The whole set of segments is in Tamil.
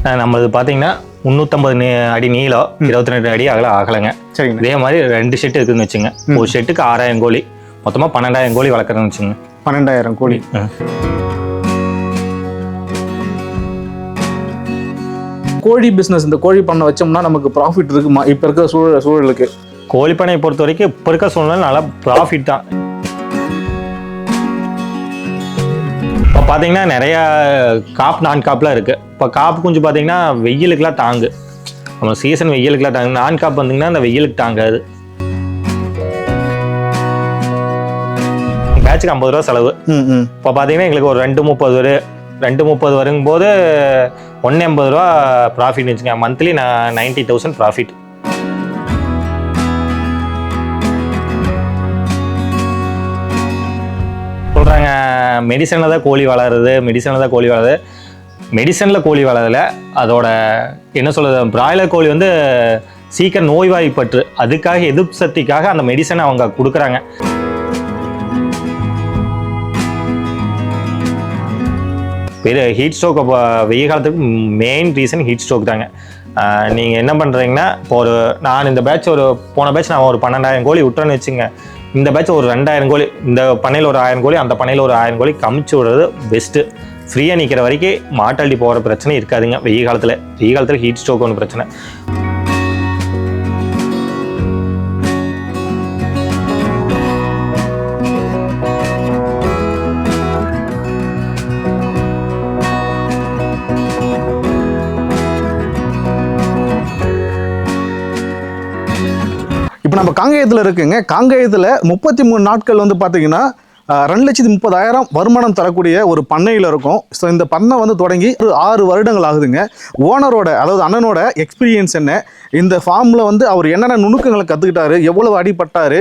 நம்மளது பார்த்தீங்கன்னா 350 அடி நீளம், 22 அடி அகலங்க. சரிங்க. இதே மாதிரி 2 ஷெட் இருக்குதுன்னு வச்சுங்க. ஒரு ஷெட்டுக்கு 6000 கோழி, மொத்தமாக 12000 கோழி வளர்க்குறேன்னு வச்சுங்க. 12000 கோழி. கோழி பிஸ்னஸ், இந்த கோழி பண்ணை வச்சோம்னா நமக்கு ப்ராஃபிட் இருக்குமா இப்போ இருக்கிற சூழலுக்கு? கோழி பண்ணையை பொறுத்த வரைக்கும் இப்போ இருக்க சூழ்நிலை நல்லா ப்ராஃபிட் தான். இப்போ பார்த்தீங்கன்னா நிறையா நான் காப்லாம் இருக்குது. இப்போ காப்பு குஞ்சு பார்த்தீங்கன்னா வெயிலுக்குலாம் தாங்கு, நம்ம சீசன் வெயிலுக்குலாம் தாங்கு. நான் காப்பு வந்தீங்கன்னா அந்த வெயிலுக்கு தாங்காது. பேட்சுக்கு 50 ரூபா செலவு. இப்போ பார்த்தீங்கன்னா எங்களுக்கு ஒரு 230 வரும்போது 180 ரூபா ப்ராஃபிட் வச்சுங்க. Monthly 90,000 profit. சொல்கிறாங்க மெடிசனில் தான் கோழி வளருது. மெடிசனில் கோழி வளரல. அதோட என்ன சொல்கிறது, பிராய்லர் கோழி வந்து சீக்கிரம் நோய்வாய்ப்பற்று, அதுக்காக எதிர்ப்பு சக்திக்காக அந்த மெடிசனை அவங்க கொடுக்குறாங்க. ஹீட் ஸ்ட்ரோக் வெயில் காலத்துக்கு மெயின் ரீசன் ஹீட் ஸ்ட்ரோக் தாங்க. நீங்கள் என்ன பண்ணுறீங்கன்னா, இப்போ நான் இந்த பேட்ச் போன பேட்ச் நான் ஒரு 12000 கோழி விட்டுறேன்னு வச்சுங்க. இந்த பேட்ச் ஒரு 2000 கோழி, இந்த பண்ணையில் ஒரு 1000 கோழி, அந்த பண்ணையில் ஒரு 1000 கோழி கமிச்சு விடுறது பெஸ்ட்டு. ஃப்ரீயாக நிற்கிற வரைக்கும் மாட்டாளி போகிற பிரச்சனை இருக்காதுங்க. வெயில் காலத்தில் ஹீட் ஸ்ட்ரோக் ஒன்று பிரச்சனை. இப்போ நம்ம காங்கேயத்தில் இருக்குங்க. காங்கேயத்தில் 33 நாட்கள் வந்து பார்த்தீங்கன்னா 2,30,000 வருமானம் தரக்கூடிய ஒரு பண்ணையில் இருக்கும். ஸோ இந்த பண்ணை வந்து தொடங்கி 6 வருடங்கள் ஆகுதுங்க. ஓனரோட, அதாவது அண்ணனோட எக்ஸ்பீரியன்ஸ் என்ன, இந்த ஃபார்மில் வந்து அவர் என்னென்ன நுணுக்கங்களை கற்றுக்கிட்டாரு, எவ்வளவு அடிபட்டார்,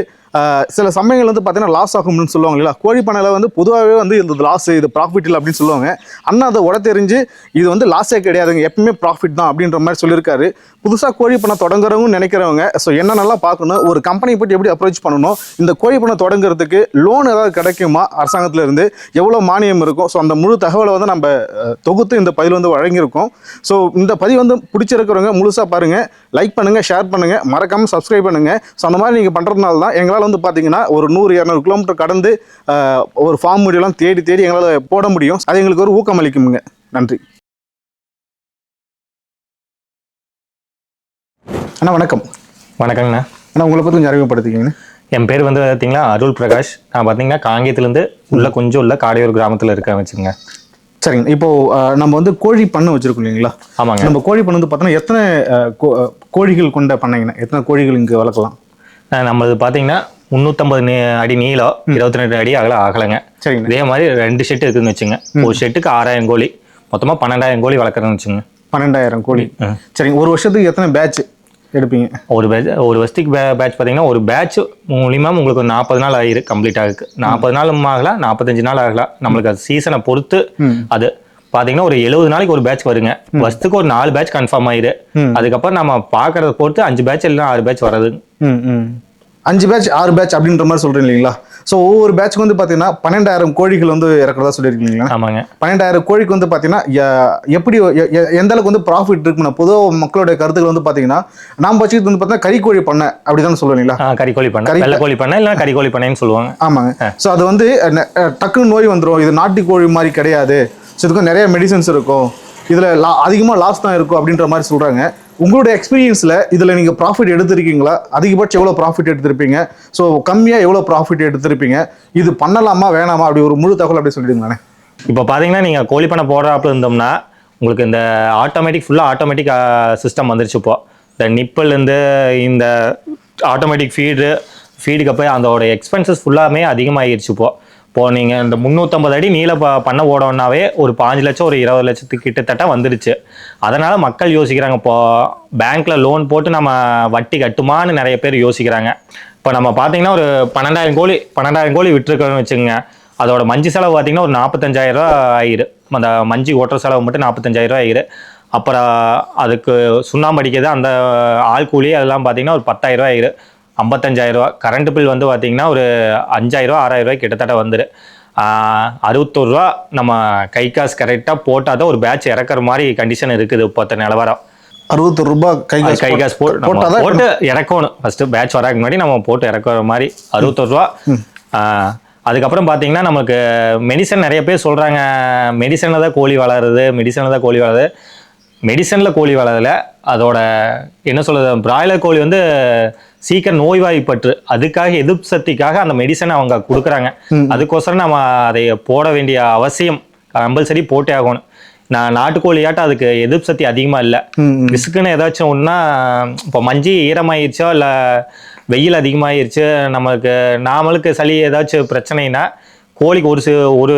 சில சமயங்கள் வந்து பார்த்தீங்கன்னா லாஸ் ஆகும்னு சொல்லுவாங்க இல்லையா. கோழி பண்ணையில் வந்து பொதுவாகவே வந்து இது லாஸ், இது ப்ராஃபிட் இல்லை அப்படின்னு சொல்லுவாங்க. அண்ணா அதை உடத்தெரிஞ்சு இது வந்து லாஸே கிடையாதுங்க, எப்பவுமே ப்ராஃபிட் தான் அப்படின்ற மாதிரி சொல்லியிருக்காரு. புதுசாக கோழி பண்ணை தொடங்குறவங்க நினைக்கிறவங்க ஸோ என்னென்னலாம் பார்க்கணும், ஒரு கம்பெனி போய்ட்டு எப்படி அப்ரோச் பண்ணணும், இந்த கோழி பண்ணை தொடங்குறதுக்கு லோன் ஏதாவது கிடைக்குமா அரசாங்கத்தில் இருந்து, எவ்வளோ மானியம் இருக்கும், ஸோ அந்த முழு தகவலை வந்து நம்ம தொகுத்து இந்த பதிவு வந்து வழங்கியிருக்கோம். ஸோ இந்த பதிவு வந்து பிடிச்சிருக்கிறவங்க முழுசாக பாருங்கள், லைக் பண்ணுங்கள், ஷேர் பண்ணுங்கள், மறக்காமல் சப்ஸ்கிரைப் பண்ணுங்கள். ஸோ அந்த மாதிரி நீங்கள் பண்ணுறதுனால தான் எங்களால் வந்து பார்த்தீங்கன்னா ஒரு 100-200 கிலோமீட்டர் கடந்து ஒரு ஃபார்ம் வீடியோலாம் தேடி எங்களால் போட முடியும். அது எங்களுக்கு ஒரு ஊக்கம் அளிக்குமுங்க. நன்றி அண்ணா. வணக்கம். வணக்கங்கண்ணா. அண்ணா, உங்களை பற்றி கொஞ்சம் அறிமுகப்படுத்திக்கிங்கண்ணா. என் பேர் வந்து பார்த்தீங்கன்னா அருள் பிரகாஷ். நான் பார்த்தீங்கன்னா காங்கேயத்துலேருந்து கொஞ்சம் காடையூர் கிராமத்தில் இருக்கேன் வச்சுங்க. சரிங்க. இப்போது நம்ம வந்து கோழி பண்ணை வச்சுருக்கோம் இல்லைங்களா? ஆமாங்க. நம்ம கோழி பண்ணை வந்து பார்த்தோன்னா எத்தனை கோழிகள் கொண்ட பண்ணைங்கண்ணா, எத்தனை கோழிகள் இங்கே வளர்க்கலாம்? நம்மளது பார்த்தீங்கன்னா 350 அடி நீளம், 22 அடி அகலங்க. சரிங்க. இதே மாதிரி 2 ஷெட் இருக்குதுன்னு வச்சுங்க. ஒரு ஷெட்டுக்கு 6000 கோழி, மொத்தமாக 12000 கோழி வளர்க்குறேன்னு வச்சுங்க. 12000 கோழி. சரிங்க. ஒரு வருஷத்துக்கு எத்தனை பேட்ச் எடுப்பீங்க? ஒரு வருஷத்துக்கு பேட்ச் பார்த்தீங்கன்னா ஒரு பேட்ச் மூலியமாக உங்களுக்கு 40 நாள் ஆகிரு கம்ப்ளீட் ஆகுது. 40 நாள் ஆகலாம், 45 நாள் ஆகலாம், நம்மளுக்கு அது சீசனை பொறுத்து. அது பார்த்தீங்கன்னா ஒரு 70 நாளைக்கு ஒரு பேட்ச் வருங்க. வருஷத்துக்கு ஒரு 4 பேட்ச் கன்ஃபார்ம் ஆயிரு. அதுக்கப்புறம் நம்ம பார்க்கறத பொறுத்து 5 பேட்ச் இல்லைன்னா 6 பேட்ச் வர்றது. 5 பேட்ச் 6 பேட்ச் அப்படின்ற மாதிரி சொல்றீங்க இல்லைங்களா? ஸோ ஒவ்வொரு பேட்ச்க்கு வந்து பார்த்தீங்கன்னா 12000 கோழிகள் வந்து இறக்குறதா சொல்லியிருக்கீங்களா? ஆமாங்க. 12000 கோழிக்கு வந்து பார்த்தீங்கன்னா எப்படி எந்த அளவுக்கு வந்து ப்ராஃபிட் இருக்குன்னா, பொதுவாக மக்களுடைய கருத்துக்கள் வந்து பார்த்தீங்கன்னா நாம் வச்சுக்கிட்டு வந்து பார்த்தீங்கன்னா கறிக்கோழி பண்ணை அப்படிதான் சொல்லுவீங்களா? கறிக்கோழி பண்ணை, வெள்ளைக்கோழி பண்ணை இல்லை கறிக்கோழி பண்ணைன்னு சொல்லுவாங்க. ஆமாங்க. ஸோ அது வந்து டக்குன்னு நோய் வந்துடும், இது நாட்டு கோழி மாதிரி கிடையாது, ஸோ இதுக்கும் நிறைய மெடிசன்ஸ் இருக்கும், இதில் அதிகமாக லாஸ் தான் இருக்கும் அப்படின்ற மாதிரி சொல்கிறாங்க. உங்களுடைய எக்ஸ்பீரியன்ஸில் இதில் நீங்கள் ப்ராஃபிட் எடுத்திருக்கீங்களா? அதிகபட்சம் எவ்வளோ ப்ராஃபிட் எடுத்திருப்பீங்க? ஸோ கம்மியாக எவ்வளோ ப்ராஃபிட் எடுத்திருப்பீங்க? இது பண்ணலாமா வேணாமா அப்படி ஒரு முழு தகவல் அப்படி சொல்லிடுங்களே. இப்போ பார்த்தீங்கன்னா நீங்கள் கோழி பண்ணை போடுறாப்புல இருந்தோம்னா உங்களுக்கு இந்த ஃபுல்லாக ஆட்டோமேட்டிக் சிஸ்டம் வந்துருச்சு. இப்போ இந்த நிப்பிள்லேருந்து இந்த ஆட்டோமேட்டிக் ஃபீடுக்கு போய் அதோட எக்ஸ்பென்சஸ் ஃபுல்லாமே அதிகமாகிடுச்சு. இப்போது நீங்கள் இந்த 350 அடி நீள பண்ண ஓடணுன்னாவே ஒரு 5 லட்சம், ஒரு 20 லட்சத்துக்கு கிட்டத்தட்ட வந்துடுச்சு. அதனால் மக்கள் யோசிக்கிறாங்க, இப்போது பேங்க்கில் லோன் போட்டு நம்ம வட்டி கட்டுமான்னு நிறைய பேர் யோசிக்கிறாங்க. இப்போ நம்ம பார்த்தீங்கன்னா ஒரு 12000 கோழி விட்டுருக்கோன்னு வச்சுங்க. அதோட மஞ்சு செலவு பார்த்தீங்கன்னா ஒரு 45,000 ரூபா ஆயிரு. அந்த மஞ்சு ஓட்டுற செலவு மட்டும் 45,000 ரூபா ஆயிரு. அப்புறம் அதுக்கு சுண்ணாம்பு அடிக்கிறது, அந்த ஆள் கூலி அதெல்லாம் பார்த்தீங்கன்னா ஒரு 10,000 ரூபா ஆயிரு. 55,000 ரூபா. கரண்ட் பில் வந்து பார்த்தீங்கன்னா ஒரு 5,000 ரூபா 6,000 ரூபாய் கிட்டத்தட்ட வந்துரு. 61 ரூபா நம்ம கை காசு கரெக்டாக போட்டால் தான் ஒரு பேட்ச் இறக்குற மாதிரி கண்டிஷன் இருக்குது இப்போ நிலவரம். 61 ரூபாய் கை காசு போட்டு இறக்கணும். ஃபர்ஸ்ட் பேட்ச் வராதுக்கு முன்னாடி நம்ம போட்டு இறக்குற மாதிரி 61 ரூபா. அதுக்கப்புறம் பார்த்தீங்கன்னா நமக்கு மெடிசன் நிறைய பேர் சொல்கிறாங்க, மெடிசனில் தான் கோழி வளருது, மெடிசனில் கோழி வளரல. அதோட என்ன சொல்கிறது, பிராய்லர் கோழி வந்து சீக்கிரம் நோய்வாய்ப்பற்று, அதுக்காக எதிர்ப்பு சக்திக்காக அந்த மெடிசனை அவங்க கொடுக்குறாங்க. அதுக்கோசரம் நம்ம அதை போட வேண்டிய அவசியம் கம்பல்சரி போட்டே ஆகணும். நாட்டுக்கோழியாட்டம் அதுக்கு எதிர்ப்பு சக்தி அதிகமாக இல்லை. ரிஸ்க்குன்னு ஏதாச்சும் ஒன்றா, இப்போ மஞ்சி ஈரமாயிருச்சோ இல்லை வெயில் அதிகமாகிருச்சு, நாமளுக்கு சளி ஏதாச்சும் பிரச்சனைனா கோழிக்கு ஒரு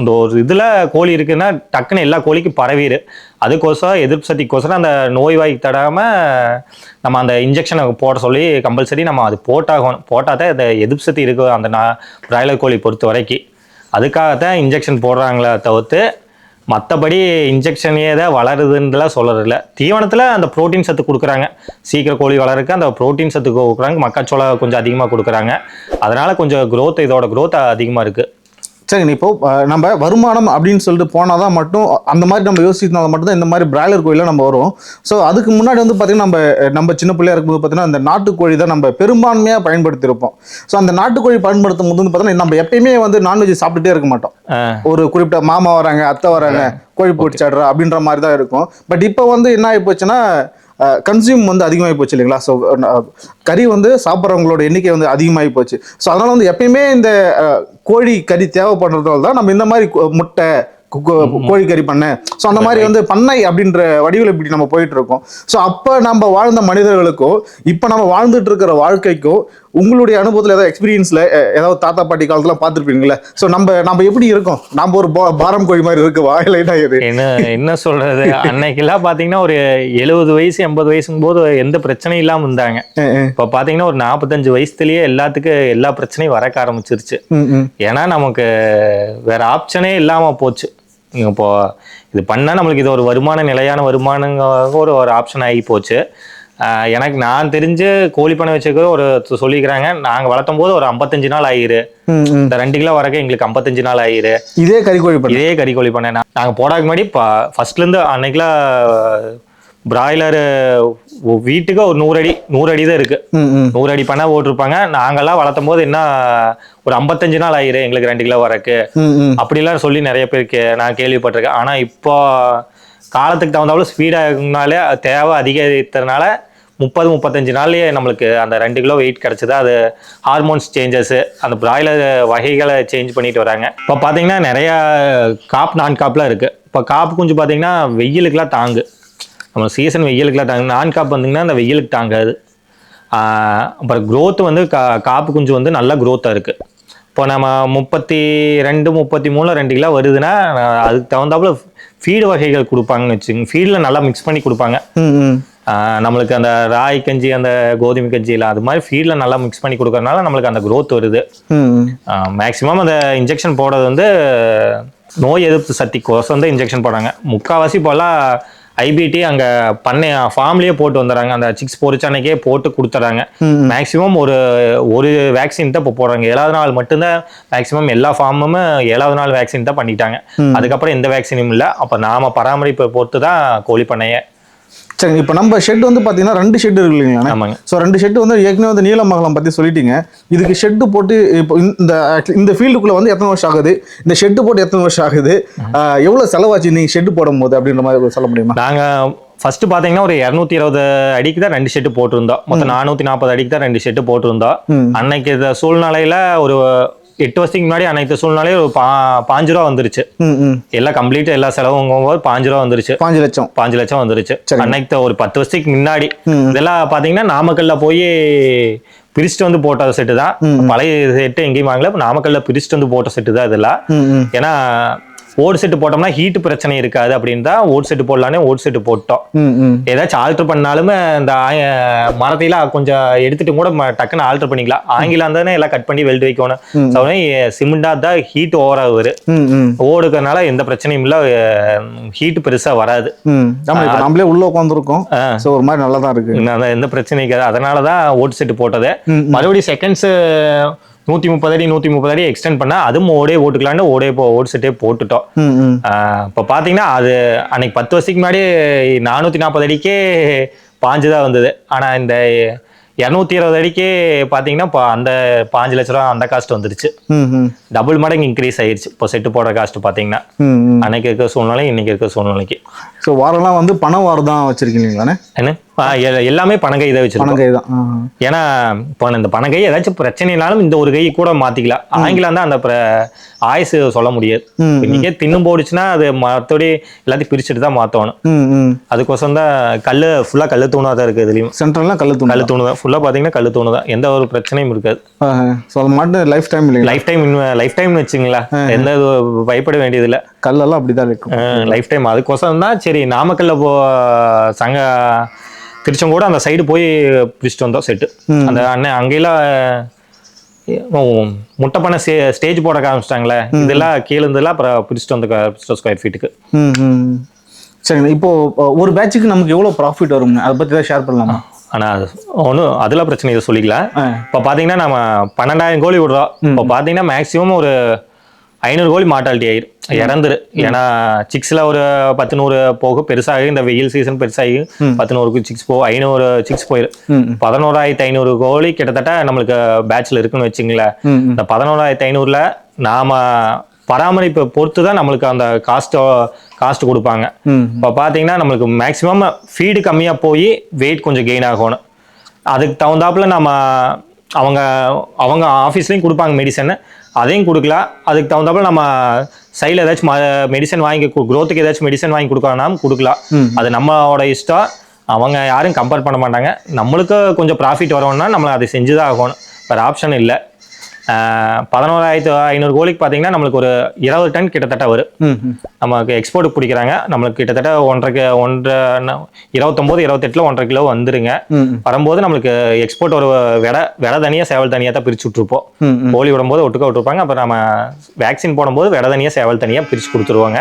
இந்த ஒரு இதில் கோழி இருக்குன்னா டக்குன்னு எல்லா கோழிக்கும் பரவிடு. அதுக்கோசரம் எதிர்ப்பு சக்திக்கோசரம் அந்த நோய்வாய் தடாமல் நம்ம அந்த இன்ஜெக்ஷனை போட சொல்லி கம்பல்சரி நம்ம அது போட்டாகணும். போட்டால் தான் இந்த எதிர்ப்பு சக்தி இருக்கும் அந்த பிராய்லர் கோழி பொறுத்த வரைக்கும். அதுக்காகத்தான் இன்ஜெக்ஷன் போடுறாங்களே தவிர்த்து மற்றபடி இன்ஜெக்ஷனே தான் வளருதுன்றலாம் சொல்கிறதில்ல. தீவனத்தில் அந்த ப்ரோட்டீன் சத்து கொடுக்குறாங்க, சீக்கிரம் கோழி வளருக்கு அந்த ப்ரோட்டீன் சத்து கொடுக்குறாங்க. மக்காச்சோளம் கொஞ்சம் அதிகமாக கொடுக்குறாங்க, அதனால் கொஞ்சம் இதோட க்ரோத் அதிகமாக இருக்குது. சரிங்க, இப்போ நம்ம வருமானம் அப்படின்னு சொல்லிட்டு போனால் தான் மட்டும் அந்த மாதிரி நம்ம யோசிச்சிருந்தா மட்டும்தான் இந்த மாதிரி பிராய்லர் கோழியில் நம்ம வரும். ஸோ அதுக்கு முன்னாடி வந்து பார்த்திங்கன்னா நம்ம சின்ன பிள்ளையா இருக்கும்போது பார்த்தீங்கன்னா அந்த நாட்டுக்கோழி தான் நம்ம பெரும்பான்மையாக பயன்படுத்தியிருப்போம். ஸோ அந்த நாட்டுக்கோழி பயன்படுத்தும் போது வந்து பார்த்தீங்கன்னா நம்ம எப்பயுமே வந்து நான்வெஜ் சாப்பிட்டுட்டே இருக்க மாட்டோம். ஒரு குறிப்பிட்ட மாமா வராங்க, அத்தை வராங்க, கோழி போட்டு சாடுறா அப்படின்ற மாதிரி தான் இருக்கும். பட் இப்போ வந்து என்ன ஆகி போச்சுன்னா கன்சியூம் வந்து அதிகமாகி போச்சு இல்லைங்களா. ஸோ கறி வந்து சாப்பிட்றவங்களோட எண்ணிக்கை வந்து அதிகமாகி போச்சு. ஸோ அதனால் வந்து எப்பயுமே இந்த கோழி கறி தேவைப்படுறதால தான் நம்ம இந்த மாதிரி முட்டை கோழிக்கறி பண்ணை, ஸோ அந்த மாதிரி வந்து பண்ணை அப்படின்ற வடிவில் இப்படி நம்ம போயிட்டு இருக்கோம். ஸோ அப்போ நம்ம வாழ்ந்த மனிதர்களுக்கும் இப்போ நம்ம வாழ்ந்துட்டு இருக்கிற வாழ்க்கைக்கும் உங்களுடைய அனுபவத்தில் ஏதாவது எக்ஸ்பீரியன்ஸில் ஏதாவது தாத்தா பாட்டி காலத்தில் பார்த்துருப்பீங்களே. ஸோ நம்ம எப்படி இருக்கோம், நம்ம ஒரு பாரம் கோழி மாதிரி இருக்கு வாயிலைனா இது என்ன சொல்றது. அன்னைக்கெல்லாம் பார்த்தீங்கன்னா ஒரு 70 வயசு 80 வயசுங்கும் போது எந்த பிரச்சனையும் இல்லாமல் இருந்தாங்க. இப்போ பார்த்தீங்கன்னா ஒரு 45 வயசுலயே எல்லா பிரச்சனையும் வரக்க ஆரம்பிச்சிருச்சு. ஏன்னா நமக்கு வேற ஆப்ஷனே இல்லாமல் போச்சு. இப்போ இது பண்ணால் நம்மளுக்கு இது ஒரு நிலையான வருமானங்க ஒரு ஆப்ஷன் ஆகி போச்சு. நான் தெரிஞ்சு கோழி பண்ணை வச்சுக்க ஒரு சொல்லிக்கிறாங்க, நாங்கள் வளர்த்தும் போது ஒரு 55 நாள் ஆயிரு, இந்த 2 கிலோ வரக்க எங்களுக்கு 55 நாள் ஆயிரு. இதே கறிக்கோழி பண்ணை நாங்கள் போடாதுக்கு முன்னாடி ஃபர்ஸ்ட்லேருந்து அன்னைக்கெல்லாம் பிராய்லரு வீட்டுக்கு ஒரு 100 அடி தான் இருக்கு. 100 அடி பண்ண போட்டிருப்பாங்க. நாங்கெல்லாம் வளர்த்தும் போது என்ன ஒரு 55 நாள் ஆயிரு எங்களுக்கு 2 கிலோ வரக்கு அப்படிலாம் சொல்லி நிறைய பேருக்கு நான் கேள்விப்பட்டிருக்கேன். ஆனா இப்போ காலத்துக்கு தகுந்தாலும் ஸ்பீடாகனாலே தேவை அதிகரித்ததுனால 30-35 நாள்லயே நம்மளுக்கு அந்த 2 கிலோ வெயிட் கிடைச்சது. அது ஹார்மோன்ஸ் சேஞ்சஸ், அந்த பிராய்லர் வகைகளை சேஞ்ச் பண்ணிட்டு வராங்க. இப்போ பார்த்தீங்கன்னா நிறைய நான் காப்லாம் இருக்கு. இப்போ காப்பு குஞ்சு பார்த்தீங்கன்னா வெயிலுக்குலாம் தாங்கு, நம்ம சீசன் வெயிலுக்குலாம் தாங்க. நான் காப்பு வந்தீங்கன்னா அந்த வெயிலுக்கு தாங்காது. அப்புறம் க்ரோத் வந்து காப்பு குஞ்சு வந்து நல்ல க்ரோத்தாக இருக்குது. இப்போ நம்ம 32-33 2 கிலோ வருதுன்னா அதுக்கு தகுந்தாப்புல ஃபீடு வகைகள் கொடுப்பாங்கன்னு வச்சுக்கோங்க. ஃபீடில் நல்லா மிக்ஸ் பண்ணி கொடுப்பாங்க. நம்மளுக்கு அந்த ராய் கஞ்சி, அந்த கோதுமை கஞ்சி இல்லை, அது மாதிரி ஃபீடில் நல்லா மிக்ஸ் பண்ணி கொடுக்கறதுனால நம்மளுக்கு அந்த க்ரோத் வருது. மேக்ஸிமம் அந்த இன்ஜெக்ஷன் போடுறது வந்து நோய் எதிர்ப்பு சக்திக்கோசம் வந்து இன்ஜெக்ஷன் போடுறாங்க. முக்கால்வாசி போலாம் ஐபிடி அங்கே பண்ணை ஃபார்ம்லேயே போட்டு வந்துடுறாங்க. அந்த சிக்ஸ் பொறிச்ச அன்னைக்கே போட்டு கொடுத்துட்றாங்க. மேக்ஸிமம் ஒரு வேக்சின் தான் இப்போ போடுறாங்க. 7வது நாள் மட்டும்தான் மேக்ஸிமம் எல்லா ஃபார்முமே 7வது நாள் வேக்சின் தான் பண்ணிட்டாங்க. அதுக்கப்புறம் எந்த வேக்சினும் இல்லை. அப்போ நாம பராமரிப்பை பொறுத்து தான் கோழி பண்ணையே. சரிங்க, இப்போ நம்ம ஷெட் வந்து பார்த்தீங்கன்னா 2 ஷெட் இருக்கு இல்லைங்களா. ஆமாங்க. ஸோ 2 ஷெட்டு வந்து ஏற்கனவே வந்து நீலமங்கலம் பற்றி சொல்லிட்டீங்க. இதுக்கு ஷெட்டு போட்டு இப்போ இந்த ஃபீல்டுக்குள்ளே வந்து எத்தனை வருஷம் ஆகுது, இந்த ஷெட்டு போட்டு எத்தனை வருஷம் ஆகுது, எவ்வளோ செலவாச்சு நீங்கள் ஷெட்டு போடும் போது அப்படின்ற மாதிரி சொல்ல முடியுமா? நாங்கள் ஃபர்ஸ்ட் பார்த்தீங்கன்னா ஒரு 220 அடிக்கு தான் 2 ஷெட்டு போட்டிருந்தோம். மொத்தம் 440 அடிக்கு தான் 2 ஷெட்டு போட்டிருந்தோம். அன்னைக்கு இந்த சூழ்நிலையில் ஒரு 8 வருஷத்துக்கு முன்னாடி அனைத்து சூழ்நிலையும் ஒரு 5 ரூபா வந்துருச்சு. எல்லாம் கம்ப்ளீட் எல்லா செலவும் 5 ரூபா வந்துருச்சு. 5 லட்சம் வந்துருச்சு. அன்னைக்கு ஒரு 10 வருஷத்துக்கு முன்னாடி இதெல்லாம் பாத்தீங்கன்னா நாமக்கல்ல போய் பிரிச்சுட்டு வந்து போட்ட செட்டு தான். பழைய செட்டு எங்கேயும் வாங்கல, நாமக்கல்ல பிரிச்சுட்டு வந்து போட்ட செட்டு தான் இதெல்லாம். ஏன்னா ஓட் செட்டு போட்டோம்னா ஹீட் பிரச்சனை இருக்காது அப்படின்னு தான் ஓட் செட்டு போடலானே ஓட் செட்டு போட்டோம். ஏதாச்சும் ஆல்டர் பண்ணாலுமே இந்த மரத்தையெல்லாம் கொஞ்சம் எடுத்துட்டு கூட டக்குன்னு ஆல்டர் பண்ணிக்கலாம். ஆங்கிலம் தானே எல்லாம் கட் பண்ணி வெல்ட் வைக்கணும். சிமெண்டா தான் ஹீட் ஓவரா வரும். ஓடுக்கிறதுனால எந்த பிரச்சனையும் இல்லை, ஹீட் பெருசா வராது. நம்மளே உள்ள உட்காந்துருக்கோம், ஒரு மாதிரி நல்லா தான் இருக்கு, எந்த பிரச்சனையும் இருக்காது. அதனாலதான் ஓட் செட்டு போட்டது. மறுபடியும் செகண்ட்ஸ் 130 அடி 130 அடி எக்ஸ்டெண்ட் பண்ணா அதுவும் ஓடே ஓட்டுக்கலான்னு ஓடு செட்டே போட்டுட்டோம். இப்போ பார்த்தீங்கன்னா அது அன்னைக்கு 10 வருஷத்துக்கு முன்னாடி 440 அடிக்கே பாஞ்சுதான் வந்தது. ஆனா இந்த 220 அடிக்கே பார்த்தீங்கன்னா அந்த 5 லட்ச ரூபா அந்த காஸ்ட் வந்துருச்சு. டபுள் மடங்கு இன்க்ரீஸ் ஆயிடுச்சு இப்போ செட்டு போடுற காஸ்ட் பார்த்தீங்கன்னா. அன்னைக்கு இருக்க சூழ்நிலை இன்னைக்கு இருக்க சூழ்நிலைக்கு. ஸோ வாரெல்லாம் வந்து பண வார் தான் வச்சிருக்கீங்களாண்ணே? என்ன எல்லாமே பணங்கை இதை வச்சிருக்கோம். பணங்கை தான். ஏன்னா இப்போ இந்த பணங்கை ஏதாச்சும் பிரச்சனைனாலும் இந்த ஒரு கை கூட மாத்திக்கலாம். ஆங்கிலம் தான் அந்த ஆயுசு சொல்ல முடியாது. இன்னைக்கே தின்னும் போடுச்சுன்னா அது மற்றபடி எல்லாத்தையும் பிரிச்சுட்டு தான் மாற்றணும். அதுக்கோசம் தான் ஃபுல்லாக கல்லு தூணா தான் இருக்குது. இதுலையும் சென்ட்ரல்லாம் கல்லு தூணு தான். ஃபுல்லாக பார்த்தீங்கன்னா கல்லு தூணு தான். எந்த ஒரு பிரச்சனையும் இருக்காது. ஸோ அது மட்டும் லைஃப் டைம் இல்லை. லைஃப் டைம்னு வச்சுங்களா, எந்த பயப்பட வேண்டியதில்லை. கல்லெல்லாம் அப்படிதான் இருக்கும் லைஃப் டைம். அதுக்கோசம் தான் சரி நாமக்கல்ல சங்க திருச்செங்கோட அந்த சைடு போய் பிடிச்சிட்டு வந்தோம் செட்டு. அந்த அண்ணன் அங்கெல்லாம் முட்டை பண்ண ஸ்டேஜ் போட ஆரம்பிச்சிட்டாங்களே, இதெல்லாம் கீழே இருந்தெல்லாம் அப்புறம் பிடிச்சிட்டு வந்து ஸ்கொயர் ஃபீட்டுக்கு. சரிங்க. இப்போ ஒரு பேட்சுக்கு நமக்கு எவ்வளோ ப்ராஃபிட் வரும், அதை பற்றி தான் ஷேர் பண்ணலாமா? ஆனால் ஒன்றும் அதெல்லாம் பிரச்சனை இதை சொல்லிக்கலாம். இப்போ பார்த்தீங்கன்னா நம்ம 12,000 கோழி விடுறோம். இப்போ பார்த்தீங்கன்னா மேக்ஸிமம் ஒரு 500 கோழி மார்டாலிட்டி ஆயிரும், இறந்துரு. ஏன்னா சிக்ஸில் ஒரு 10-100 போகும். பெருசாகி இந்த வெயில் சீசன் பெருசாகி 10-100 சிக்ஸ் 500 சிக்ஸ் போயிடும். 11,500 கோழி கிட்டத்தட்ட நம்மளுக்கு பேட்ச்ல இருக்குன்னு வச்சுங்களேன். இந்த 11,500ல நாம பராமரிப்பை பொறுத்து தான் நம்மளுக்கு அந்த காஸ்ட் கொடுப்பாங்க. இப்போ பார்த்தீங்கன்னா நம்மளுக்கு மேக்ஸிமம் ஃபீடு கம்மியாக போய் வெயிட் கொஞ்சம் கெயின் ஆகணும். அதுக்கு தகுந்தாப்புல நம்ம அவங்க ஆஃபீஸ்லேயும் கொடுப்பாங்க மெடிசன், அதையும் கொடுக்கலாம். அதுக்கு தகுந்தாப்புல நம்ம சைடில் ஏதாச்சும் மெடிசன் வாங்கி க்ரோத்துக்கு ஏதாச்சும் மெடிசன் வாங்கி கொடுக்கலாம் கொடுக்கலாம். அது நம்மளோட இஷ்டம். அவங்க யாரும் கம்பேர் பண்ண மாட்டாங்க. நம்மளுக்கு கொஞ்சம் ப்ராஃபிட் வரணும்னா நம்ம அதை செஞ்சு தான் ஆகணும். வேறு ஆப்ஷன் இல்லை. 11,500 கோழிக்கு பார்த்தீங்கன்னா நம்மளுக்கு ஒரு 20 டன் கிட்டத்தட்ட வரும். நமக்கு எக்ஸ்போர்ட் பிடிக்கிறாங்க. நம்மளுக்கு கிட்டத்தட்ட 29-28 1.5 கிலோ வந்துருங்க. வரும்போது நம்மளுக்கு எக்ஸ்போர்ட் ஒரு விடை தனியாக சேவல் தனியாக தான் பிரிச்சு விட்டுருப்போம். கோழி விடும்போது ஒட்டுக்க விட்டுருப்பாங்க. அப்புறம் நம்ம வேக்சின் போடும்போது விடை தனியாக சேவல் தனியாக பிரிச்சு கொடுத்துருவாங்க.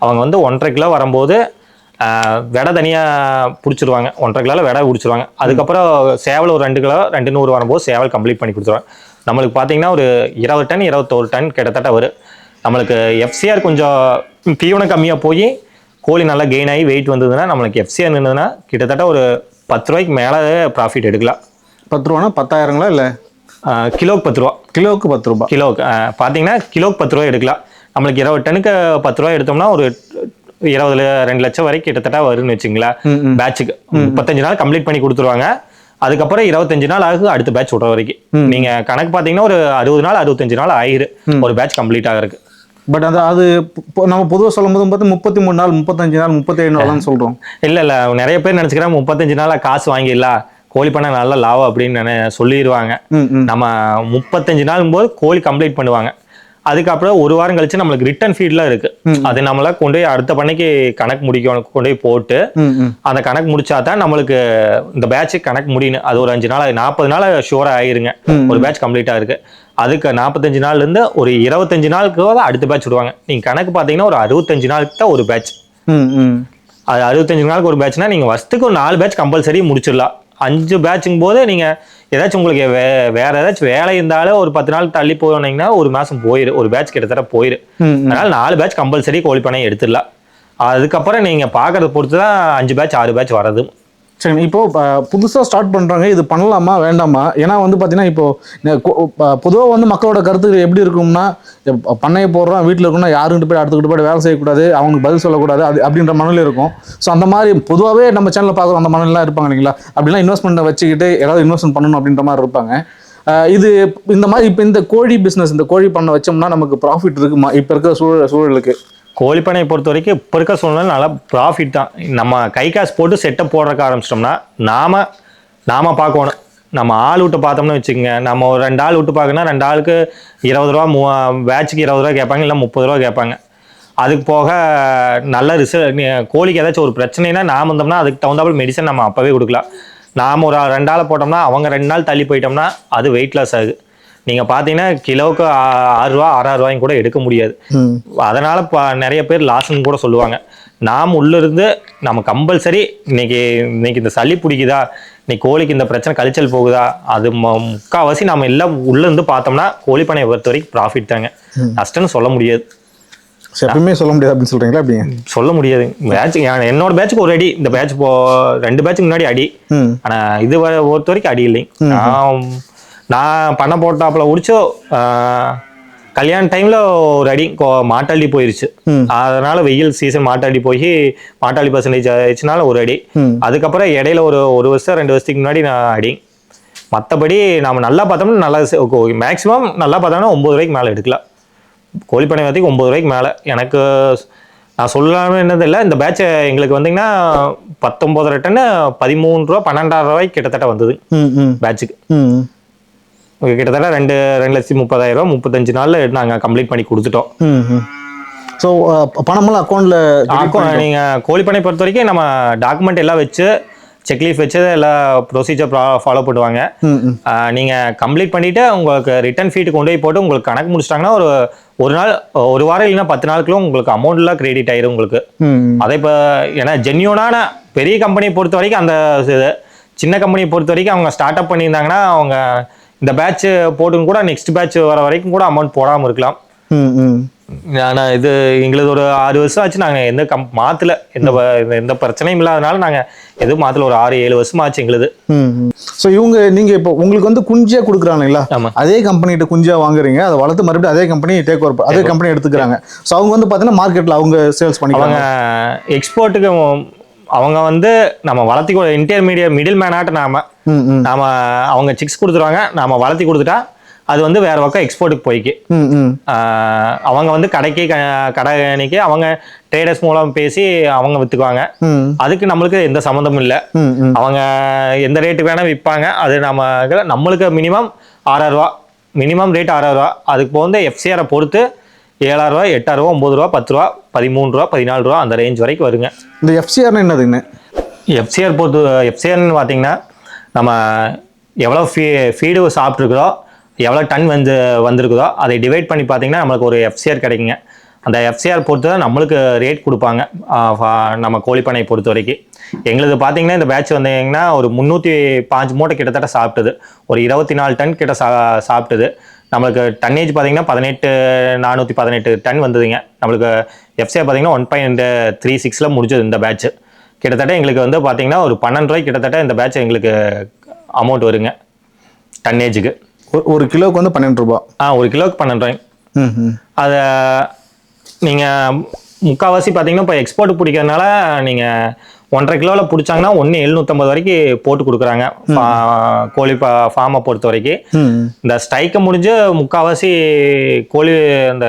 அவங்க வந்து 1.5 கிலோ வரும்போது விடை தனியாக பிடிச்சிருவாங்க. 1.5 கிலோவில் விடை பிடிச்சிருவாங்க. அதுக்கப்புறம் சேவல் ஒரு 2 கிலோ 200 வரும்போது சேவல் கம்ப்ளீட் பண்ணி கொடுத்துருவாங்க. நம்மளுக்கு பார்த்தீங்கன்னா ஒரு 20 டன் 21 டன் கிட்டத்தட்ட வரும். நம்மளுக்கு எஃப்சிஆர் கொஞ்சம் தீவனம் கம்மியாக போய் கோழி நல்லா கெயின் ஆகி வெயிட் வந்ததுன்னா நம்மளுக்கு எஃப்சிஆர் நின்றுதுன்னா கிட்டத்தட்ட ஒரு 10 ரூபாய்க்கு மேலே ப்ராஃபிட் எடுக்கலாம். 10 ரூபானா 10,000ங்களா இல்லை? கிலோவுக்கு 10 ரூபா. கிலோவுக்கு 10 ரூபா. கிலோவுக்கு பார்த்தீங்கன்னா கிலோவுக்கு 10 ரூபா எடுக்கலாம். நம்மளுக்கு 20 டனுக்கு 10 ரூபா எடுத்தோம்னா ஒரு 2 லட்சம் வரைக்கும் கிட்டத்தட்ட வரும்னு வச்சுங்களேன். பேட்சுக்கு 35 நாள் கம்ப்ளீட் பண்ணி கொடுத்துருவாங்க. அதுக்கப்புறம் 25 நாள் ஆகுது அடுத்த பேட்ச் விடுற வரைக்கும். நீங்க கணக்கு பாத்தீங்கன்னா ஒரு 60 நாள் 65 நாள் ஆயிரும் ஒரு பேட்ச் கம்ப்ளீட் ஆகிறதுக்கு. பட் அது நம்ம பொதுவாக சொல்லும் போது பார்த்து 33 நாள் 35 நாள் 37 நாள் சொல்றோம். இல்ல நிறைய பேர் நினைச்சுக்கிறாங்க 35 நாளா காசு வாங்கிடலாம், கோழி பண்ண நல்ல லாபம் அப்படின்னு சொல்லிடுவாங்க. நம்ம 35 நாள் போது கோழி கம்ப்ளீட் பண்ணுவாங்க. அதுக்கப்புறம் ஒரு வாரம் கழிச்சு நம்மளுக்கு ரிட்டர்ன் ஃபீட்லாம் இருக்கு. அது நம்மள கொண்டு போய் அடுத்த பண்ணைக்கு கணக்கு முடிக்கணும். கொண்டு போய் போட்டு அந்த கணக்கு முடிச்சாதான் நம்மளுக்கு இந்த பேட்ச் கணக்கு முடியணும். அது ஒரு 5 நாள் 40 நாள் ஷூரா ஆயிருங்க ஒரு பேட்ச் கம்ப்ளீட்டா இருக்கு. அதுக்கு 45 நாள்ல இருந்து ஒரு 25 நாளுக்கு அடுத்த பேட்ச் விடுவாங்க. நீங்க கணக்கு பாத்தீங்கன்னா ஒரு 65 நாளுக்கு தான் ஒரு பேட்ச். அது 65 நாளுக்கு ஒரு பேட்ச்னா நீங்க வருஷத்துக்கு ஒரு 4 பேட்ச் கம்பல்சரி முடிச்சிடலாம். 5 பேட்சுங்கும் போது நீங்க ஏதாச்சும் உங்களுக்கு வேற ஏதாச்சும் வேலை இருந்தாலும் ஒரு 10 நாள் தள்ளி போனீங்கன்னா ஒரு மாசம் போயிரு, ஒரு பேட்ச் கிட்டத்தட்ட போயிரு. அதனால 4 பேட்ச் கம்பல்சரி கோழி பண்ணை எடுத்துடலாம். அதுக்கப்புறம் நீங்க பாக்குறத பொறுத்து தான் 5 பேட்ச் 6 பேட்ச் வர்றது. சரி, இப்போ புதுசாக ஸ்டார்ட் பண்ணுறாங்க, இது பண்ணலாமா வேண்டாமா? ஏன்னா வந்து பார்த்தீங்கன்னா இப்போ பொதுவாக வந்து மக்களோட கருத்து எப்படி இருக்கும்னா, பண்ணையை போடுறோம் வீட்டில் இருக்குன்னா யாருக்கிட்ட போய் அடுத்துக்கிட்டு போய் வேலை செய்யக்கூடாது, அவங்களுக்கு பதில் சொல்லக்கூடாது, அது அப்படின்ற மனநிலை இருக்கும். ஸோ அந்த மாதிரி பொதுவாகவே நம்ம சேனலில் பார்க்குறோம் அந்த மனநிலாம் இருப்பாங்க இல்லைங்களா? அப்படிலாம் இன்வெஸ்ட்மெண்ட்டை வச்சுக்கிட்டு ஏதாவது இன்வெஸ்ட்மெண்ட் பண்ணணும் அப்படின்ற மாதிரி இருப்பாங்க. இது இந்த மாதிரி இப்போ இந்த கோழி பிஸ்னஸ் இந்த கோழி பண்ண வச்சோம்னா நமக்கு ப்ராஃபிட் இருக்குமா இப்போ இருக்கிற சூழலுக்கு? கோழிப்பண்ணையை பொறுத்த வரைக்கும் இப்போ இருக்க சூழ்நிலை நல்லா ப்ராஃபிட் தான். நம்ம கை காசு போட்டு செட்டப் போடுறக்க ஆரம்பிச்சிட்டோம்னா நாம பார்க்கணும். நம்ம ஆள் விட்டு பார்த்தோம்னு வச்சுக்கோங்க, நம்ம ஒரு 2 ஆள் விட்டு பார்க்கணும்னா 2 ஆளுக்கு 20 ரூபா பேட்சுக்கு 20 ரூபா கேட்பாங்க, இல்லை 30 ரூபா கேட்பாங்க. அதுக்கு போக நல்ல கோழிக்கு ஏதாச்சும் ஒரு பிரச்சனைனா நாம் வந்தோம்னா அதுக்கு தகுந்தாப்புல மெடிசன் நம்ம அப்போவே கொடுக்கலாம். நாம் ஒரு 2 ஆளை போட்டோம்னா அவங்க 2 நாள் தள்ளி போயிட்டோம்னா அது வெயிட் லாஸ் ஆகுது. நீங்கள் பார்த்தீங்கன்னா கிலோவுக்கு 6 ரூபா 6 ரூபாயும் கூட எடுக்க முடியாது. அதனால் நிறைய பேர் லாஸ்ன்னு கூட சொல்லுவாங்க. நாம் உள்ளிருந்து நம்ம கம்பல்சரி இன்னைக்கு இந்த சளி பிடிக்குதா, நீ கோழிக்கு இந்த பிரச்சனை கழிச்சல் போகுதா, அது முக்கால்வாசி நம்ம எல்லாம் உள்ளேருந்து பார்த்தோம்னா கோழி பண்ணையை பொறுத்த வரைக்கும் ப்ராஃபிட் தாங்க. நஷ்டம்னு சொல்ல முடியாது. எப்பவுமே சொல்ல முடியாது அப்படின்னு சொல்றீங்களா? அப்படி சொல்ல முடியாது. பேட்ச் என்னோட பேட்சுக்கு ஒரு அடி, இந்த பேட்ச் 2 பேட்சுக்கு முன்னாடி அடி. ஆனா இது பொறுத்த வரைக்கும் அடி இல்லைங்க. நான் பண்ண போட்டாப்புல உடிச்சோ கல்யாண டைம்ல ஒரு அடி மாட்டாளி போயிருச்சு. அதனால வெயில் சீசன் மாட்டாளி போய் மாட்டாளி பர்சன்டேஜ் ஆயிடுச்சுனால ஒரு அடி. அதுக்கப்புறம் இடையில ஒரு வருஷம் 2 வருஷத்துக்கு முன்னாடி நான் அடி. மற்றபடி நம்ம நல்லா பார்த்தோம்னா நல்லா மேக்ஸிமம் நல்லா பார்த்தோம்னா 9 ரூபாய்க்கு மேலே எடுக்கலாம். கோழிப்பண்ணை வரைக்கும் 9 ரூபாய்க்கு மேலே. எனக்கு நான் சொல்லலாம்னு என்னது இல்லை, இந்த பேட்சை எங்களுக்கு வந்தீங்கன்னா 19 டன்னு 13 ரூபா 12,000 ரூபாய்க்கு கிட்டத்தட்ட வந்தது பேட்சுக்கு. கிட்டத்தட்ட 2,30,000 35 நாள்ல நாங்கள் கம்ப்ளீட் பண்ணி கொடுத்துட்டோம். ஸோ பணமெல்லாம் அக்கௌண்ட்டில் நீங்கள் கோழிப்பண்ணை பொறுத்த வரைக்கும் நம்ம டாக்குமெண்ட் எல்லாம் வச்சு செக்லீஃப் வச்சு எல்லா ப்ரொசீஜர் ஃபாலோ பண்ணுவாங்க. நீங்கள் கம்ப்ளீட் பண்ணிவிட்டு உங்களுக்கு ரிட்டர்ன் ஃபீட்டு கொண்டு போய் போட்டு உங்களுக்கு கணக்கு முடிச்சிட்டாங்கன்னா ஒரு நாள் ஒரு வாரம் இல்லைன்னா 10 நாளுக்குள்ள உங்களுக்கு அமௌண்ட்லாம் கிரெடிட் ஆயிரும் உங்களுக்கு. அதே இப்போ ஏன்னா ஜென்யூனான பெரிய கம்பெனியை பொறுத்த வரைக்கும் அந்த சின்ன கம்பெனியை பொறுத்த வரைக்கும் அவங்க ஸ்டார்ட் அப் பண்ணியிருந்தாங்கன்னா அவங்க இந்த பேட்ச் போட்டுன்னு கூட நெக்ஸ்ட் பேட்ச் வர வரைக்கும் கூட அமௌண்ட் போடாமல் இருக்கலாம். ஆனால் இது எங்களுக்கு ஒரு 6 வருஷம் ஆச்சு. நாங்கள் எந்த மாற்றல, எந்த பிரச்சனையும் இல்லாதனால நாங்கள் எதுவும் மாற்றல. ஒரு 6-7 வருஷம் ஆச்சு எங்களுது. ஸோ நீங்கள் இப்போ உங்களுக்கு வந்து குஞ்சியா கொடுக்குறாங்களா? அதே கம்பெனிகிட்ட குஞ்சியா வாங்குறீங்க, அதை வளர்த்து மறுபடியும் அதே கம்பெனி டேக் ஓவர் அதே கம்பெனி எடுத்துக்கிறாங்க. ஸோ அவங்க வந்து பார்த்தீங்கன்னா மார்க்கெட்டில் அவங்க சேல்ஸ் பண்ணிக்கிறாங்க. எக்ஸ்போர்ட்டுக்கு அவங்க வந்து நம்ம வளர்த்தி இன்டர்மீடியட் மிடில் மேனாட்ட நாம அவங்க சிக்ஸ் கொடுத்துருவாங்க. நாம வளர்த்தி கொடுத்துட்டா அது வந்து வேற பக்கம் எக்ஸ்போர்ட்டுக்கு போய்க்கு அவங்க வந்து கடைக்கு அவங்க ட்ரேடர்ஸ் மூலம் பேசி அவங்க வித்துக்குவாங்க. அதுக்கு நம்மளுக்கு எந்த சம்மந்தமும் இல்லை. அவங்க எந்த ரேட்டு வேணா விற்பாங்க. அது நம்மளுக்கு மினிமம் 6,000 ரூபா, மினிமம் ரேட் 6,000 ரூபா. அதுக்கு வந்து எஃப்சிஆரை பொறுத்து 7,000 ரூபா 8,000 ரூபா 9 ரூபா 10 ரூபா 13 ரூபா 14 ரூபா அந்த ரேஞ்ச் வரைக்கும் வருங்க. இந்த எஃப்சிஆர் என்னதுங்க? எஃப்சிஆர் எஃப்சிஆர்னு பார்த்தீங்கன்னா நம்ம எவ்வளோ ஃபீடு சாப்பிட்ருக்குறோ எவ்வளோ டன் வந்திருக்குதோ அதை டிவைட் பண்ணி பார்த்தீங்கன்னா நம்மளுக்கு ஒரு எஃப்சிஆர் கிடைக்குங்க. அந்த எஃப்சிஆர் பொறுத்து தான் நம்மளுக்கு ரேட் கொடுப்பாங்க. நம்ம கோழிப்பண்ணையை பொறுத்த வரைக்கும் எங்களுக்கு பார்த்தீங்கன்னா இந்த பேட்ச் வந்தீங்கன்னா ஒரு 305 மூட்டை கிட்டத்தட்ட சாப்பிட்டது. ஒரு 24 டன் கிட்ட சாப்பிட்டது. நம்மளுக்கு டன்னேஜ் பார்த்தீங்கன்னா 418 டன் வந்ததுங்க. நம்மளுக்கு எஃப்சிஆர் பார்த்தீங்கன்னா 1.36 முடிஞ்சது இந்த பேட்ச். கிட்டத்தட்ட எங்களுக்கு வந்து பார்த்தீங்கன்னா ஒரு 12 ரூபாய்க்கு கிட்டத்தட்ட இந்த பேட்ச் எங்களுக்கு அமௌண்ட் வருங்க டன்னேஜுக்கு. ஒரு கிலோவுக்கு வந்து 12 ரூபா. ஒரு கிலோவுக்கு 12 ரூபாய். அதை நீங்கள் முக்கால்வாசி பார்த்தீங்கன்னா இப்போ எக்ஸ்போர்ட் பிடிக்கிறதுனால நீங்கள் 1.5 கிலோவில் பிடிச்சாங்கன்னா 1,750 வரைக்கும் போட்டு கொடுக்குறாங்க கோழி ஃபார்மை பொறுத்த வரைக்கும். இந்த ஸ்ட்ரைக்கை முடிஞ்சு முக்கால்வாசி அந்த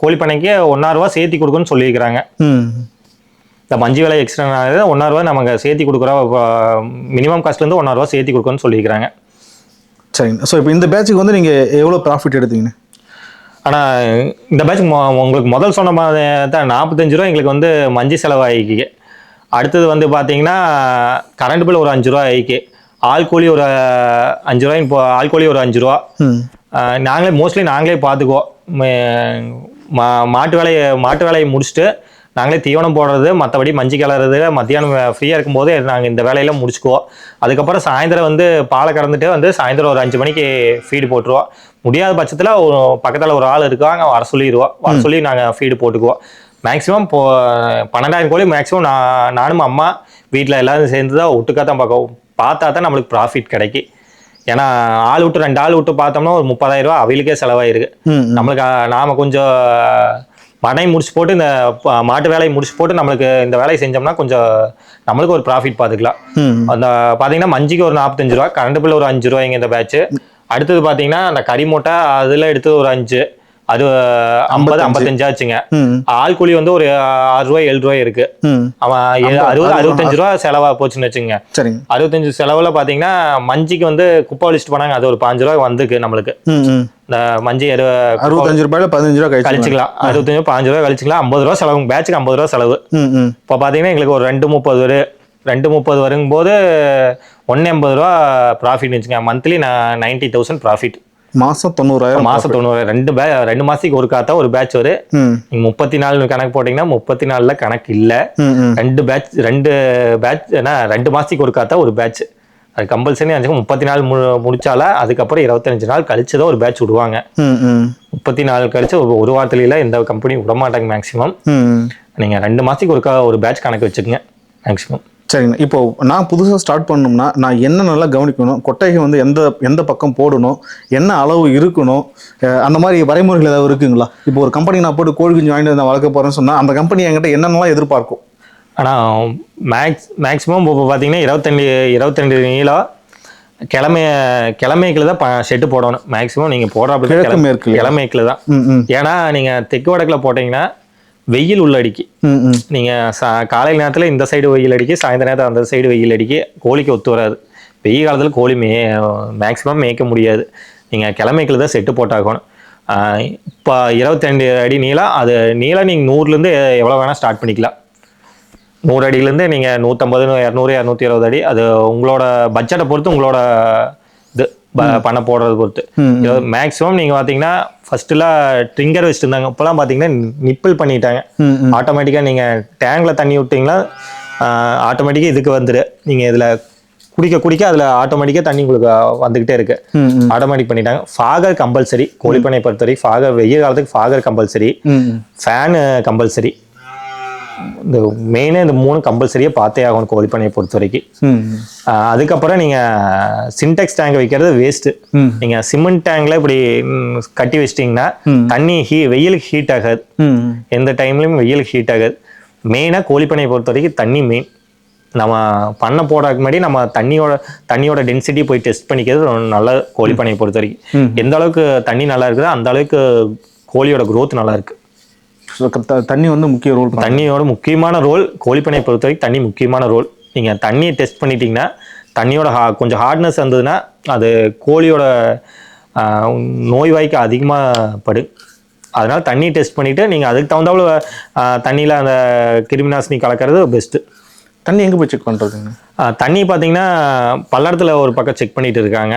கோழிப்பண்ணைக்கு 1,000 ரூபா சேர்த்தி கொடுக்குன்னு சொல்லியிருக்கிறாங்க. இந்த மஞ்சள் விலை எக்ஸ்ட்ரா 1,000 ரூபா நமக்கு சேர்த்தி கொடுக்குறோம். மினிமம் காஸ்ட்லேருந்து 1,000 ரூபா சேர்த்தி கொடுக்குன்னு சொல்லியிருக்கிறாங்க. சரிங்க. ஸோ இப்போ இந்த பேட்சுக்கு வந்து நீங்கள் எவ்வளோ ப்ராஃபிட் எடுத்தீங்கன்னு? ஆனால் இந்த பேட்ச் உங்களுக்கு முதல் சொன்ன மாதிரி தான் 45 ரூபா எங்களுக்கு வந்து மஞ்சள் செலவாகிக்கு. அடுத்தது வந்து பார்த்தீங்கன்னா கரண்ட் பில் ஒரு 5 ரூபா ஆகிக்கு. ஆள்கூலி ஒரு 5 ரூபாய். இப்போ ஆள்கூலி ஒரு 5 ரூபா. மோஸ்ட்லி நாங்களே பார்த்துக்குவோம். மாட்டு வேலையை முடிச்சுட்டு நாங்களே தீவனம் போடுறது, மற்றபடி மஞ்சள் கிளறது, மத்தியானம் ஃப்ரீயாக இருக்கும்போது நாங்கள் இந்த வேலையெல்லாம் முடிச்சுக்குவோம். அதுக்கப்புறம் சாயந்தரம் வந்து பாலை கறந்துட்டு வந்து சாயந்தரம் ஒரு 5 மணிக்கு ஃபீடு போட்டுருவோம். முடியாத பட்சத்தில் பக்கத்தில் ஒரு ஆள் இருக்காங்க, வர சொல்லி நாங்கள் ஃபீடு போட்டுக்குவோம். மேக்ஸிமம் 12,000 கோழி மேக்ஸிமம் நானும் அம்மா வீட்டில் எல்லாரும் சேர்ந்து தான் ஒட்டுக்காக தான் பார்த்தா தான் நம்மளுக்கு ப்ராஃபிட் கிடைக்கும். ஏன்னா ஆள் விட்டு 2 ஆள் விட்டு பார்த்தோம்னா ஒரு 30,000 ரூபா அவிலுக்கே செலவாயிருக்கு. நம்மளுக்கு நாம் கொஞ்சம் மனை முடிச்சு போட்டு இந்த மாட்டு வேலையை முடிச்சு போட்டு நம்மளுக்கு இந்த வேலையை செஞ்சோம்னா கொஞ்சம் நம்மளுக்கு ஒரு ப்ராஃபிட் பார்த்துக்கலாம். அந்த பார்த்தீங்கன்னா மஞ்சிக்கு ஒரு 45 ரூபா, கரண்ட் பில் ஒரு 5 ரூபாய்ங்க இந்த பேட்ச். அடுத்தது பார்த்தீங்கன்னா அந்த கறி மூட்டை அதில் எடுத்து ஒரு 5, அது 50-55 ஆச்சுங்க. ஆள் கூலி வந்து ஒரு 6 ரூபாய் 7 ரூபாய் இருக்கு. அவன் 65 ரூபா செலவா போச்சுன்னு வச்சுங்க. 65 செலவுல பாத்தீங்கன்னா மஞ்சிக்கு வந்து குப்பை அழிச்சிட்டு போனாங்க, அது ஒரு 5 ரூபாய் வந்துருக்கு நம்மளுக்கு. இந்த மஞ்சி 65 ரூபாயில 15 ரூபாய் கழிச்சுக்கலாம். 65 15 ரூபாய் கழிச்சுக்கலாம். 50 ரூபா செலவு, பேட்சுக்கு 50 ரூபா செலவு. இப்போ பாத்தீங்கன்னா எங்களுக்கு ஒரு 230 வரும்போது 180 ரூபா ப்ராஃபிட் வச்சுங்க. Monthly 90,000 profit. மாசம் 90,000. மாசம் 90,000. 2 மாசத்துக்கு ஒரு காத்தா ஒரு பேட்ச் வரு. நீங்க 34 கணக்கு போட்டீங்கன்னா 34ல கணக்கு இல்ல. 2 பேட்ச் 2 மாசத்துக்கு ஒரு காத்தா ஒரு பேட்ச். அது கம்பல்சரி 30 நாள் முடிச்சால அதுக்கப்புறம் 25 நாள் கழிச்சு தான் ஒரு பேட்ச் விடுவாங்க. 34 கழிச்சு ஒரு வாரத்துல எந்த கம்பெனி விட மாட்டாங்க மேக்ஸிமம். நீங்கள் 2 மாதத்துக்கு ஒரு பேட்ச் கணக்கு வச்சுக்கோங்க மேக்ஸிமம். சரிங்க. இப்போ நான் புதுசாக ஸ்டார்ட் பண்ணணும்னா நான் என்ன நல்லா கவனிக்கணும், கொட்டையை வந்து எந்த பக்கம் போடணும், என்ன அளவு இருக்கணும், அந்த மாதிரி வரைமுறைகள் ஏதாவது இருக்குங்களா? இப்போ ஒரு கம்பெனி நான் போட்டு கோழி குஞ்சு வாங்கிட்டு நான் வளர்க்க போகிறேன்னு சொன்னால் அந்த கம்பெனி என்கிட்ட என்னென்னலாம் எதிர்பார்க்கும்? ஆனால் மேக்ஸிமம் இப்போ பார்த்தீங்கன்னா 22 நீளம் கிழமைக்குள்ள தான் ஷெட்டு போடணும். மேக்ஸிமம் நீங்கள் போடுற கிழமைக்குள்ள தான். ஏன்னா நீங்கள் தெற்கு வடக்கில் போட்டிங்கன்னா வெயில் உள்ள அடிக்கி, நீங்கள் காலையில் நேரத்தில் இந்த சைடு வெயில் அடிக்கி, சாயந்தர நேரத்தில் அந்த சைடு வெயில் அடிக்கி, கோழிக்கு ஒத்து வராது. வெயில் காலத்தில் கோழி மேக்ஸிமம் மேய்க்க முடியாது. நீங்கள் கிழமைக்குள்ள தான் செட்டு போட்டாகணும். இப்போ 22 அடி நீளம், அது நீளம் நீங்கள் 100லேருந்து எவ்வளோ வேணால் ஸ்டார்ட் பண்ணிக்கலாம். 100 அடியிலேருந்து நீங்கள் 150, 200, 220 அடி, அது உங்களோட பட்ஜெட்டை பொறுத்து, உங்களோட இது பண்ண போடுறது பொறுத்து. மேக்ஸிமம் நீங்கள் பார்த்தீங்கன்னா ஃபர்ஸ்ட்லாம் ட்ரிங்கர் வச்சுட்டு இருந்தாங்க, இப்போலாம் பார்த்தீங்கன்னா நிப்பிள் பண்ணிட்டாங்க. ஆட்டோமேட்டிக்காக நீங்கள் டேங்கில் தண்ணி விட்டிங்கன்னா ஆட்டோமேட்டிக்காக இதுக்கு வந்துடு. நீங்கள் இதில் குடிக்க அதில் ஆட்டோமேட்டிக்காக தண்ணி உங்களுக்கு வந்துக்கிட்டே இருக்கு. ஆட்டோமேட்டிக் பண்ணிட்டாங்க. ஃபாகர் கம்பல்சரி, கோழிப்பண்ணை பொறுத்தவரை ஃபாகர், வெயில் காலத்துக்கு ஃபாகர் கம்பல்சரி, ஃபேனு கம்பல்சரி. இந்த மெயினாக இந்த 3 கம்பல்சரியாக பார்த்தே ஆகணும் கோழிப்பண்ணையை பொறுத்த வரைக்கும். அதுக்கப்புறம் நீங்கள் சின்டெக்ஸ் டேங்க் வைக்கிறது வேஸ்ட்டு. நீங்கள் சிமெண்ட் டேங்க்ல இப்படி கட்டி வச்சிட்டிங்கன்னா தண்ணி வெயிலுக்கு ஹீட் ஆகாது. எந்த டைம்லையும் வெயிலுக்கு ஹீட் ஆகாது. மெயினாக கோழிப்பண்ணையை பொறுத்த வரைக்கும் தண்ணி மெயின். நம்ம பண்ண போடுறதுக்கு முன்னாடி நம்ம தண்ணியோட டென்சிட்டி போய் டெஸ்ட் பண்ணிக்கிறது நல்ல. கோழிப்பண்ணையை பொறுத்த வரைக்கும் எந்த அளவுக்கு தண்ணி நல்லா இருக்குதோ அந்த அளவுக்கு கோழியோட க்ரோத் நல்லா இருக்கு. தண்ணி வந்து முக்கிய ரோல், தண்ணியோட முக்கியமான ரோல். கோழிப்பண்ணையை பொறுத்த வரைக்கும் தண்ணி முக்கியமான ரோல். நீங்கள் தண்ணியை டெஸ்ட் பண்ணிட்டீங்கன்னா தண்ணியோட கொஞ்சம் ஹார்ட்னஸ் இருந்ததுன்னா அது கோழியோட நோய்வாய்க்கு அதிகமாக படு. அதனால் தண்ணி டெஸ்ட் பண்ணிவிட்டு நீங்கள் அதுக்கு தகுந்தாப்புல தண்ணியில் அந்த கிருமிநாசினி கலக்கிறது பெஸ்ட்டு. தண்ணி எங்கே போய் செக் பண்ணுறதுங்க? தண்ணி பார்த்தீங்கன்னா பல்லடத்தில் ஒரு பக்கம் செக் பண்ணிட்டு இருக்காங்க,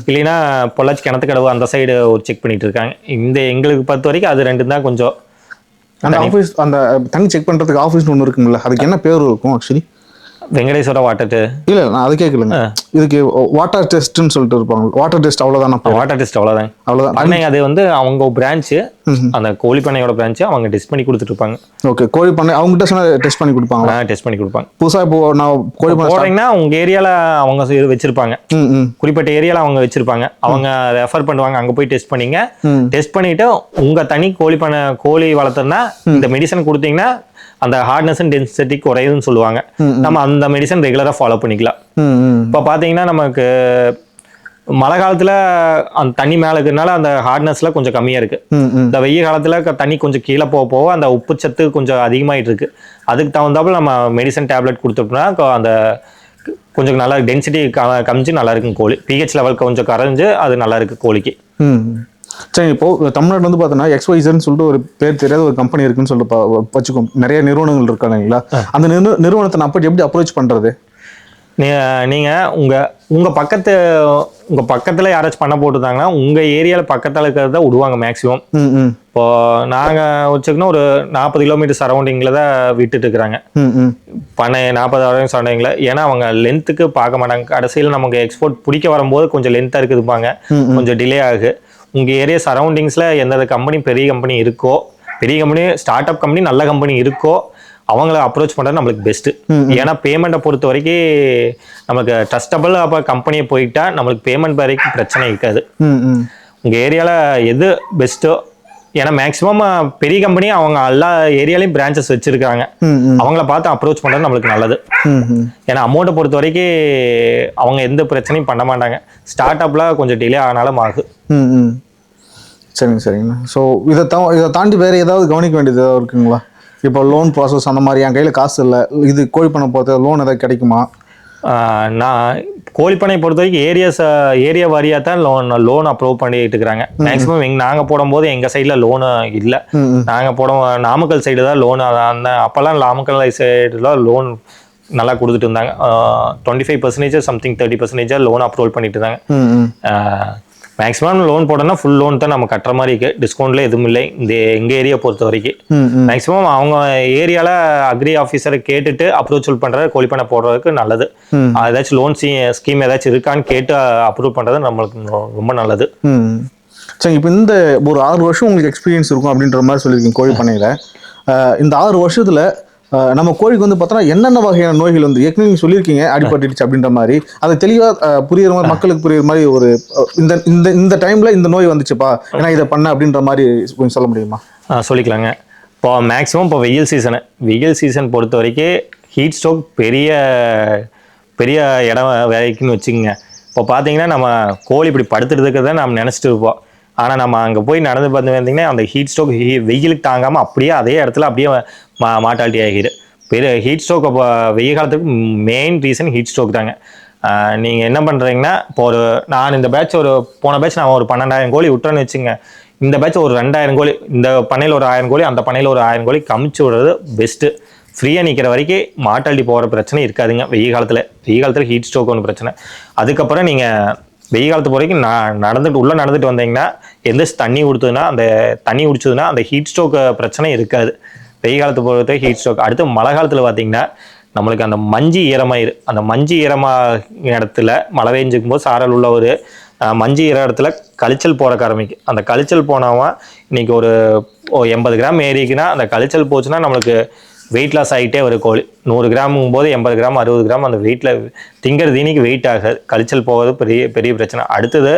இல்லைன்னா பொள்ளாச்சி கிணத்துக்கடவு அந்த சைடு ஒரு செக் பண்ணிட்டு இருக்காங்க. எங்களுக்கு பொறுத்த வரைக்கும் அது 2 தான் கொஞ்சம். அந்த ஆஃபீஸ், அந்த தண்ணி செக் பண்ணுறதுக்கு ஆஃபீஸ்னு ஒன்று இருக்குங்களா? அதுக்கு என்ன பேர் இருக்கும் ஆக்சுவலி? வெங்கடேஸ்வர வாட்டர். இல்லை, நான் அது கேட்கலங்க. இதுக்கு வாட்டர் டெஸ்ட்னு சொல்லிட்டு இருப்பாங்க. வாட்டர் டெஸ்ட் அவ்வளோதான். வாட்டர் டெஸ்ட் அவ்வளோதான். அவ்வளோதான். அது வந்து அவங்க பிரான்ச்சு, அந்த கோழிப்பண்ணையோட பிரான்ச்சு, அவங்க டெஸ்ட் பண்ணி கொடுத்துட்டு இருப்பாங்க. ஓகே, கோழிப்பண்ணை அவங்ககிட்ட சொன்னால் டெஸ்ட் பண்ணி கொடுப்பாங்க. டெஸ்ட் பண்ணி கொடுப்பாங்க. புதுசாக இப்போ நான் கோழிப்பண்ணை போடுறீங்கன்னா உங்கள் ஏரியாவில் அவங்க வச்சிருப்பாங்க, குறிப்பிட்ட ஏரியாவில் அவங்க வச்சிருப்பாங்க. அவங்க ரெஃபர் பண்ணுவாங்க, அங்கே போய் டெஸ்ட் பண்ணிங்க. டெஸ்ட் பண்ணிட்டு உங்கள் தனி கோழி வளர்த்துனா இந்த மெடிசன் கொடுத்தீங்கன்னா அந்த ஹார்ட்னஸ் அண்ட் டென்சிட்டி குறையுதுன்னு சொல்லுவாங்க. நம்ம அந்த மெடிசன் ரெகுலராக ஃபாலோ பண்ணிக்கலாம். இப்போ பார்த்தீங்கன்னா நமக்கு மழை காலத்தில் அந்த தண்ணி மேலே இருக்கிறதுனால அந்த ஹார்ட்னஸ்லாம் கொஞ்சம் கம்மியாக இருக்குது. இந்த வெயில் காலத்தில் தண்ணி கொஞ்சம் கீழே போக அந்த உப்பு சத்து கொஞ்சம் அதிகமாகிட்டு இருக்கு. அதுக்கு தகுந்தாப்புல நம்ம மெடிசன் டேப்லெட் கொடுத்துட்டோம்னா அந்த கொஞ்சம் நல்லா டென்சிட்டி கமிஞ்சு நல்லா இருக்கும். கோழி பிஹெச் லெவல் கொஞ்சம் கரைஞ்சு அது நல்லா இருக்கு கோழிக்கு. சரி, இப்போ தமிழ்நாடு வந்து பார்த்தோன்னா XYZன்னு சொல்லிட்டு ஒரு பேர் தெரியாத ஒரு கம்பெனி இருக்குன்னு சொல்லிட்டு வச்சுக்கோ. நிறைய நிறுவனங்கள் இருக்காங்க இல்லைங்களா? அந்த நிறுவனத்தை நான் எப்படி அப்ரோச் பண்ணுறது? நீங்கள் உங்கள் பக்கத்தில் யாராச்சும் பண்ண போட்டுருந்தாங்கன்னா உங்கள் ஏரியாவில் பக்கத்தில் இருக்கிறத விடுவாங்க மேக்ஸிமம். இப்போது நாங்கள் வச்சுக்கணும் ஒரு 40 கிலோமீட்டர் சரௌண்டிங்கில் தான் விட்டுட்டு இருக்கிறாங்க பண்ணை. 40 சரௌண்டிங்கில். ஏன்னா அவங்க லென்த்துக்கு பார்க்க மாட்டாங்க. கடைசியில் நமக்கு எக்ஸ்போர்ட் பிடிக்க வரும்போது கொஞ்சம் லென்த்தாக இருக்குதுப்பாங்க, கொஞ்சம் டிலே ஆகு. உங்கள் ஏரியா சரௌண்டிங்ஸில் எந்தெந்த கம்பெனி பெரிய கம்பெனி இருக்கோ, பெரிய கம்பெனி ஸ்டார்ட் அப் கம்பெனி நல்ல கம்பெனி இருக்கோ அவங்கள அப்ரோச் பண்ணுறது நம்மளுக்கு பெஸ்ட்டு. ஏன்னா பேமெண்ட்டை பொறுத்த வரைக்கும் நமக்கு ட்ரஸ்டபிள் அப்போ கம்பெனியை போயிட்டா நம்மளுக்கு பேமெண்ட் வரைக்கும் பிரச்சனை இருக்காது. உங்கள் ஏரியாவில் எது பெஸ்ட்டோ, ஏன்னா மேக்ஸிமம் பெரிய கம்பெனி அவங்க எல்லா ஏரியாலையும் பிரான்ச்சஸ் வச்சுருக்காங்க, அவங்கள பார்த்து அப்ரோச் பண்ணுறது நம்மளுக்கு நல்லது. ஏன்னா அமௌண்ட்டை பொறுத்த வரைக்கும் அவங்க எந்த பிரச்சனையும் பண்ண மாட்டாங்க. ஸ்டார்ட் அப்பில் கொஞ்சம் டிலே ஆனாலும் ஆகும். சரிங்கண்ணா. ஸோ இதை தாண்டி வேறு ஏதாவது கவனிக்க வேண்டியது ஏதாவது இருக்குங்களா? இப்போ லோன் ப்ராசஸ் அந்த மாதிரி, என் கையில் காசு இல்லை, இது கோழிப்பண்ணை பொறுத்த லோன் ஏதாவது கிடைக்குமா? நான் கோழிப்பண்ணை பொறுத்த வரைக்கும் ஏரியா வாரியாக தான் லோன் அப்ரூவ் பண்ணிட்டு இருக்கிறாங்க. மேக்ஸிமம் நாங்கள் போடும்போது எங்கள் சைடில் லோனு இல்லை. நாங்கள் நாமக்கல் சைடு தான் லோன். அப்போல்லாம் நாமக்கல் சைடில் லோன் நல்லா கொடுத்துட்டு இருந்தாங்க. 25% சம்திங் 30% லோன் அப்ரூவல் பண்ணிட்டு இருந்தாங்க. மேக்ஸிமம் லோன் போட்டோம்னா ஃபுல் லோன் தான் நம்ம கட்டுற மாதிரி இருக்குது. டிஸ்கவுண்ட்ல எதுவும் இல்லை இந்த எங்கள் ஏரியா பொறுத்த வரைக்கும். மேக்ஸிமம் அவங்க ஏரியாவில் அக்ரி ஆஃபீஸரை கேட்டுட்டு அப்ரூவல் பண்ணுறது கோழி பண்ணை போடுறதுக்கு நல்லது. ஏதாச்சும் லோன் ஸ்கீம் ஏதாச்சும் இருக்கான்னு கேட்டு அப்ரூவ் பண்ணுறது நம்மளுக்கு ரொம்ப நல்லது. சரி, இப்போ இந்த ஒரு 6 வருஷம் உங்களுக்கு எக்ஸ்பீரியன்ஸ் இருக்கும் அப்படின்ற மாதிரி சொல்லியிருக்கீங்க கோழி பண்ணையில். இந்த 6 வருஷத்தில் நம்ம கோழிக்கு வந்து பார்த்தோன்னா என்னென்ன வகையான நோய்கள் வந்து ஏற்கனவே நீங்கள் சொல்லியிருக்கீங்க அடிபட்டுடுச்சு அப்படின்ற மாதிரி, அது தெளிவாக புரியுற மாதிரி மக்களுக்கு புரியுற மாதிரி ஒரு இந்த இந்த இந்த டைமில் இந்த நோய் வந்துச்சுப்பா ஏன்னா இதை பண்ண அப்படின்ற மாதிரி கொஞ்சம் சொல்ல முடியுமா? சொல்லிக்கலாங்க. இப்போ மேக்ஸிமம் இப்போ வெயில் சீசன் பொறுத்த வரைக்கும் ஹீட் ஸ்ட்ரோக் பெரிய இடம் வேலைக்குன்னு வச்சுக்கோங்க. இப்போ பார்த்தீங்கன்னா நம்ம கோழி இப்படி படுத்துறதுக்கு தான் நம்ம நினச்சிட்டு இருப்போம். ஆனால் நம்ம அங்கே போய் நடந்து பார்த்து வந்தீங்கன்னா அந்த ஹீட் ஸ்ட்ரோக் வெயிலுக்கு தாங்காமல் அப்படியே அதே இடத்துல அப்படியே மார்ட்டாலிட்டி ஆகிடு. ஹீட் ஸ்ட்ரோக் அப்போ வெயில் காலத்துக்கு மெயின் ரீசன் ஹீட் ஸ்ட்ரோக் தாங்க. நீங்கள் என்ன பண்ணுறீங்கன்னா இப்போ நான் இந்த பேட்ச் போன பேட்ச் நான் ஒரு 12,000 கோழி விட்டுறேன்னு வச்சுங்க. இந்த பேட்ச் ஒரு 2,000 கோழி, இந்த பண்ணையில் ஒரு 1000 கோழி, அந்த பண்ணையில் ஒரு 1000 கோழி கமிச்சு விடுறது பெஸ்ட்டு. ஃப்ரீயாக நிற்கிற வரைக்கும் மார்ட்டாலிட்டி போகிற பிரச்சனை இருக்காதுங்க. வெயில் காலத்தில் ஹீட் ஸ்ட்ரோக் ஒன்று பிரச்சனை. அதுக்கப்புறம் நீங்கள் வெயில் காலத்து வரைக்கும் நடந்துட்டு வந்தீங்கன்னா எந்த தண்ணி குடிச்சதுன்னா அந்த ஹீட் ஸ்ட்ரோக் பிரச்சனை இருக்காது. வெயில் காலத்து பொறுத்த ஹீட் ஸ்ட்ரோக். அடுத்து மழை காலத்தில் பார்த்தீங்கன்னா நம்மளுக்கு அந்த மஞ்சு ஈரமாயிரு. அந்த மஞ்சு இடத்துல மழை பெஞ்சிக்கும் போது சாரல் உள்ள ஒரு மஞ்சு இடத்துல கழிச்சல் போட ஆரம்பிக்கும். அந்த கழிச்சல் போனவன் இன்னைக்கு ஒரு 80 கிராம் ஏறிக்குன்னா அந்த கழிச்சல் போச்சுன்னா நம்மளுக்கு வெயிட் லாஸ் ஆகிட்டே வரும் கோழி. 100 கிராமுங்கும் போது 80 கிராம் 60 கிராம் அந்த வெயிட்டில் திங்கிறது இன்னைக்கு வெயிட் ஆகாது. கழிச்சல் போகிறது பெரிய பிரச்சனை. அடுத்தது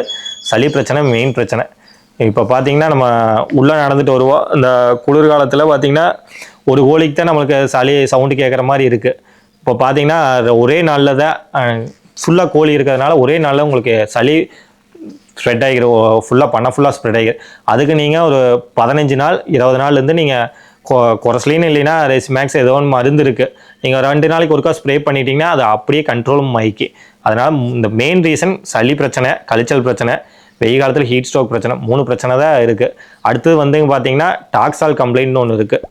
சளி பிரச்சனை, மெயின் பிரச்சனை. இப்போ பார்த்தீங்கன்னா நம்ம உள்ளே நடந்துட்டு வருவோம். இந்த குளிர்காலத்தில் பார்த்தீங்கன்னா ஒரு கோழிக்கு தான் நம்மளுக்கு சளி சவுண்டு கேட்குற மாதிரி இருக்குது. இப்போ பார்த்தீங்கன்னா ஒரே நாளில் தான் ஃபுல்லாக கோழி இருக்கிறதுனால ஒரே நாளில் உங்களுக்கு சளி ஸ்ப்ரெட் ஆகிக்கிற ஃபுல்லாக ஸ்ப்ரெட் ஆகிக்கிற. அதுக்கு நீங்கள் ஒரு 15 நாள் 20 நாள்லேருந்து நீங்கள் குறைசலின்னு இல்லைன்னா ரெசிமேக்ஸ் ஏதோ ஒன்று மருந்து இருக்குது. நீங்கள் 2 நாளைக்கு ஒருக்கா ஸ்ப்ரே பண்ணிட்டீங்கன்னா அது அப்படியே கண்ட்ரோலும் ஆகிக்கி. அதனால் இந்த மெயின் ரீசன் சளி பிரச்சனை, கழிச்சல் பிரச்சனை, வெயில் காலத்தில் ஹீட் ஸ்ட்ரோக் பிரச்சனை, 3 பிரச்சனை தான் இருக்குது. அடுத்தது வந்து பார்த்தீங்கன்னா டாக்ஸால் கம்ப்ளைண்ட்னு ஒன்று இருக்குது.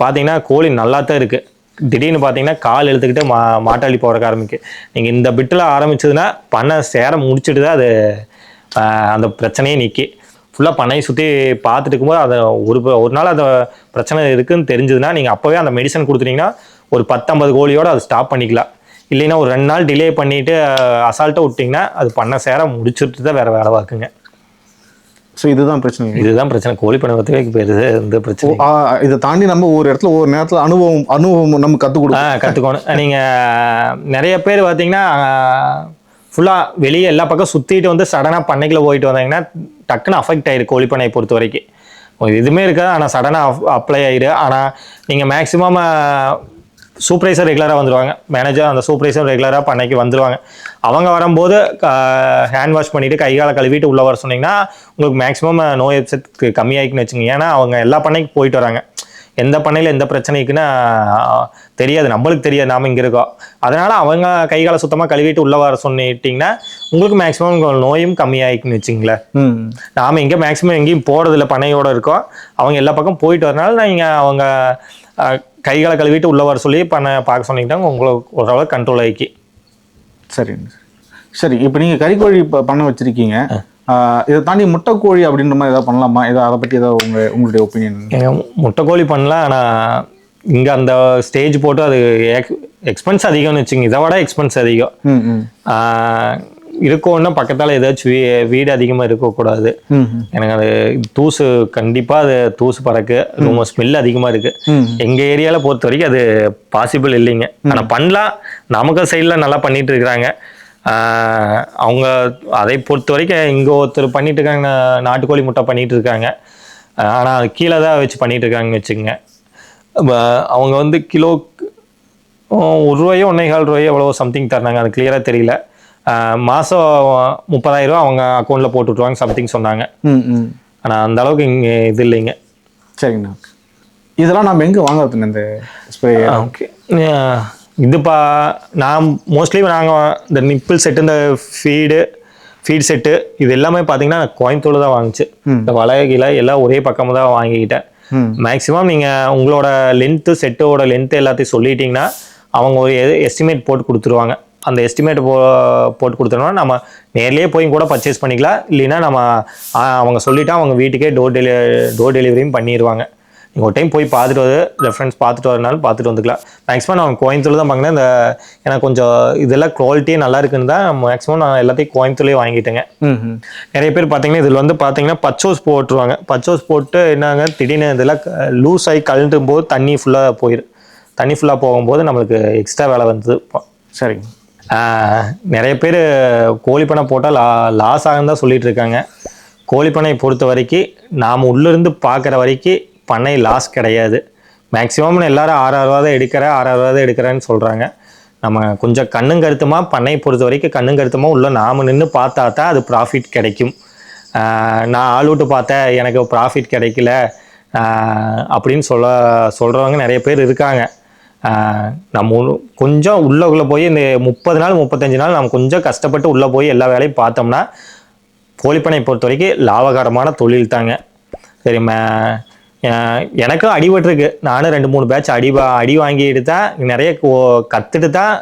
பார்த்தீங்கன்னா கோழி நல்லா தான் இருக்குது. திடீர்னு பார்த்தீங்கன்னா கால் எழுத்துக்கிட்டு மாட்டாளி போகிறக்க ஆரம்பிக்கு. நீங்கள் இந்த பிட்டில் ஆரம்பிச்சதுன்னா பண்ணை சேர முடிச்சுட்டு தான் அது அந்த பிரச்சனையே நிற்கி. ஃபுல்லாக பண்ணையை சுற்றி பார்த்துட்டு இருக்கும்போது அதை ஒரு நாள் அந்த பிரச்சனை இருக்குதுன்னு தெரிஞ்சதுன்னா நீங்கள் அப்போவே அந்த மெடிசன் கொடுத்துட்டீங்கன்னா ஒரு 10-50 கோழியோடு அதை ஸ்டாப் பண்ணிக்கலாம். இல்லைன்னா ஒரு 2 நாள் டிலே பண்ணிவிட்டு அசால்ட்டாக விட்டிங்கன்னா அது பண்ணை சேர முடிச்சுட்டு தான் வேறு வேலை பார்க்குங்க. ஸோ இதுதான் பிரச்சனை. கோழி பண்ணை பற்றி பெருது இந்த பிரச்சனை. இதை தாண்டி நம்ம ஒரு இடத்துல ஒரு நேரத்தில் அனுபவம் நம்ம கற்றுக்கணும். நீங்கள் நிறைய பேர் பார்த்தீங்கன்னா ஃபுல்லாக வெளியே எல்லா பக்கம் சுற்றிட்டு வந்து சடனாக பண்ணைக்குள்ளே போயிட்டு வந்தாங்கன்னா டக்குன்னு அஃபெக்ட் ஆயிரு. கோழி பண்ணையை பொறுத்த வரைக்கும் எதுவுமே இருக்காது, ஆனால் சடனாக அப்ளை ஆயிரு. ஆனால் நீங்கள் மேக்ஸிமம் சூப்பர்வைசர் ரெகுலராக வந்துடுவாங்க, மேனேஜர் அந்த சூப்பர்வைசர் ரெகுலராக பண்ணைக்கு வந்துடுவாங்க. அவங்க வரும்போது ஹேண்ட் வாஷ் பண்ணிவிட்டு கைகால கழுவிட்டு உள்ளே வர சொன்னீங்கன்னா உங்களுக்கு மேக்ஸிமம் நோய் எப்செட் கம்மியாகிக்குன்னு வச்சுங்க. ஏன்னா அவங்க எல்லா பண்ணைக்கு போயிட்டு வராங்க. எந்த பண்ணையில் எந்த பிரச்சனைக்குன்னா தெரியாது, நம்மளுக்கு தெரியாது, நாம் இங்கே இருக்கோம். அதனால் அவங்க கைகால சுத்தமாக கழுவிட்டு உள்ளே வர சொன்னிட்டிங்கன்னா உங்களுக்கு மேக்ஸிமம் நோயும் கம்மியாகிக்குன்னு வச்சுங்களேன். நாம் இங்கே மேக்ஸிமம் எங்கேயும் போகிறதில்ல, பண்ணையோடு இருக்கோம். அவங்க எல்லா பக்கம் போயிட்டு வரனால நீங்கள் அவங்க கைகால கழுவிட்டு உள்ளே வர சொல்லி பார்க்க சொன்னிக்கிட்டாங்க உங்களுக்கு ஓரளவுக்கு கண்ட்ரோல் ஆகிக்கி. சரி, இப்போ நீங்கள் கறிக்கோழி பண்ண வச்சுருக்கீங்க, இதை தாண்டி முட்டைக்கோழி அப்படின்ற மாதிரி ஏதாவது பண்ணலாமா? அதை பற்றி ஏதாவது உங்களுடைய ஒப்பீனியன்? முட்டைக்கோழி பண்ணலாம், ஆனால் இங்கே அந்த ஸ்டேஜ் போட்டு அது எக்ஸ்பென்ஸ் அதிகம்னு வச்சுங்க. இதை விட எக்ஸ்பென்ஸ் அதிகம் இருக்கோன்னா பக்கத்தால் ஏதாச்சும் வீடு அதிகமாக இருக்கக்கூடாது. எனக்கு அது கண்டிப்பாக அது தூசு பறக்கு, ரொம்ப ஸ்மெல் அதிகமாக இருக்குது. எங்கள் ஏரியாவில் பொறுத்த வரைக்கும் அது பாசிபிள் இல்லைங்க. ஆனால் பண்ணலாம், நமக்கு சைடில் நல்லா பண்ணிட்டு இருக்கிறாங்க. அவங்க அதை பொறுத்த வரைக்கும் இங்கே ஒருத்தர் பண்ணிட்டு இருக்காங்க, நாட்டுக்கோழி முட்டை பண்ணிட்டு இருக்காங்க. ஆனால் கீழே தான் வச்சு பண்ணிட்டு இருக்காங்கன்னு வச்சுக்கோங்க. அவங்க வந்து கிலோக்கு ₹1 ₹1.25 எவ்வளோ சம்திங் தர்றாங்க, அது கிளியராக தெரியல. மாதம் 30,000 அவங்க அக்கௌண்ட்டில் போட்டு விட்ருவாங்க சம்திங் சொன்னாங்க. ஆனால் அந்த அளவுக்கு இங்கே இது இல்லைங்க. சரிங்கண்ணா, இதெல்லாம் நம்ம எங்கே வாங்குறதுங்க இந்த ஸ்ப்ரே? ஓகே, நான் மோஸ்ட்லி நாங்கள் இந்த நிப்பிள் செட்டு, இந்த ஃபீட் செட்டு இது எல்லாமே பார்த்தீங்கன்னா கோயம்புத்தூர் தான் வாங்கிச்சு. இந்த வளைகில எல்லாம் ஒரே பக்கமாக தான் வாங்கிக்கிட்டேன். மேக்ஸிமம் நீங்கள் உங்களோட லென்த்து, செட்டோட லென்த்து எல்லாத்தையும் சொல்லிட்டீங்கன்னா அவங்க ஒரு எஸ்டிமேட் போட்டு கொடுத்துருவாங்க. அந்த எஸ்டிமேட் போட்டு கொடுத்தோம்னா நம்ம நேர்லேயே போய் கூட பர்ச்சேஸ் பண்ணிக்கலாம். இல்லைன்னா நம்ம அவங்க சொல்லிவிட்டு அவங்க வீட்டுக்கே டோர் டெலிவரியும் பண்ணிடுவாங்க. நீங்கள் ஒரு டைம் போய் பார்த்துட்டு ரெஃபரன்ஸ் பார்த்துட்டு வரனாலும் பார்த்துட்டு வந்துக்கலாம். மேக்ஸிமம் நான் கோயம்புத்தூர் தான் பார்க்குறேன். எனக்கு கொஞ்சம் இதெல்லாம் குவாலிட்டியே நல்லா இருக்குன்னு தான் மேக்ஸிமம் நான் எல்லாத்தையும் கோயம்புத்தூர்லேயே வாங்கிட்டேங்க. நிறைய பேர் பார்த்தீங்கன்னா இதில் வந்து பார்த்தீங்கன்னா பச்சோஸ் போட்டுருவாங்க. பச்சோஸ் போட்டு என்னங்க திடீர்னு இதெல்லாம் லூஸ் ஆகி கழட்டும் போது தண்ணி ஃபுல்லாக போயிடும். தண்ணி ஃபுல்லாக போகும்போது நம்மளுக்கு எக்ஸ்ட்ரா வேலை வந்தது. சரிங்க. நிறைய பேர் கோழிப்பண்ணை போட்டால் லாஸ் ஆகுன்னு தான் சொல்லிட்டு இருக்காங்க. கோழிப்பண்ணை பொறுத்த வரைக்கும் நாம் உள்ளேருந்து பார்க்குற வரைக்கும் பண்ணை லாஸ் கிடையாது. மேக்ஸிமம் எல்லாரும் 6,000 தான் எடுக்கிறேன் 6,000 தான் எடுக்கிறேன்னு சொல்கிறாங்க. நம்ம கொஞ்சம் கண்ணும் கருத்துமாக பண்ணையை பொறுத்த வரைக்கும் கண்ணும் கருத்துமாக உள்ள நாம் நின்று பார்த்தா தான் அது ப்ராஃபிட் கிடைக்கும். நான் ஆள் விட்டு பார்த்தேன் எனக்கு ப்ராஃபிட் கிடைக்கல அப்படின்னு சொல்கிறவங்க நிறைய பேர் இருக்காங்க. நம்ம கொஞ்சம் உள்ளே போய் இந்த 30 நாள் 35 நாள் நம்ம கொஞ்சம் கஷ்டப்பட்டு உள்ளே போய் எல்லா வேலையும் பார்த்தோம்னா கோழிப்பண்ணை பொறுத்த வரைக்கும் லாபகரமான தொழில் தாங்க. சரி, எனக்கும் அடிபட்டிருக்கு. நானும் 2-3 பேட்ச் அடி வாங்கி எடுத்தேன். நிறைய கற்றுட்டு தான்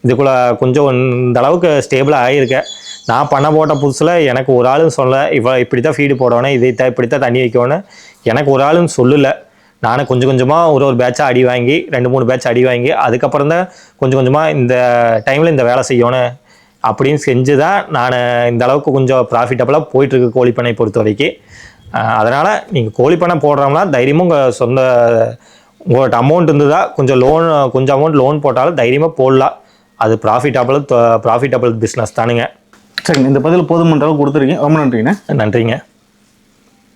இதுக்குள்ளே கொஞ்சம் இந்த அளவுக்கு ஸ்டேபிளாக ஆகியிருக்கேன். நான் பண்ண போட்ட புதுசில் எனக்கு ஒரு ஆளும் சொல்ல இப்படி தான் ஃபீடு போடணும், இப்படி தான் தண்ணி வைக்கணும் எனக்கு ஒரு ஆளும் சொல்லலை. நானும் கொஞ்சம் கொஞ்சமாக ஒரு பேட்சாக அடி வாங்கி 2-3 பேட்ச் அடி வாங்கி அதுக்கப்புறம் தான் கொஞ்சம் கொஞ்சமாக இந்த டைமில் இந்த வேலை செய்யணும் அப்படின்னு செஞ்சு தான் நான் இந்த அளவுக்கு கொஞ்சம் ப்ராஃபிட்டபுளாக போயிட்டுருக்கு கோழிப்பண்ணை பொறுத்த வரைக்கும். அதனால் நீங்கள் கோழிப்பண்ணை போடுறோம்னா தைரியமாக உங்கள்கிட்ட அமௌண்ட் இருந்ததா கொஞ்சம் அமௌண்ட் லோன் போட்டாலும் தைரியமாக போடலாம். அது ப்ராஃபிட்டபிள் பிஸ்னஸ் தானுங்க. சரிங்க, இந்த பதில் போதுமன்ற அளவுக்கு கொடுத்துருக்கீங்க. ரொம்ப நன்றிங்கண்ணே. நன்றிங்க.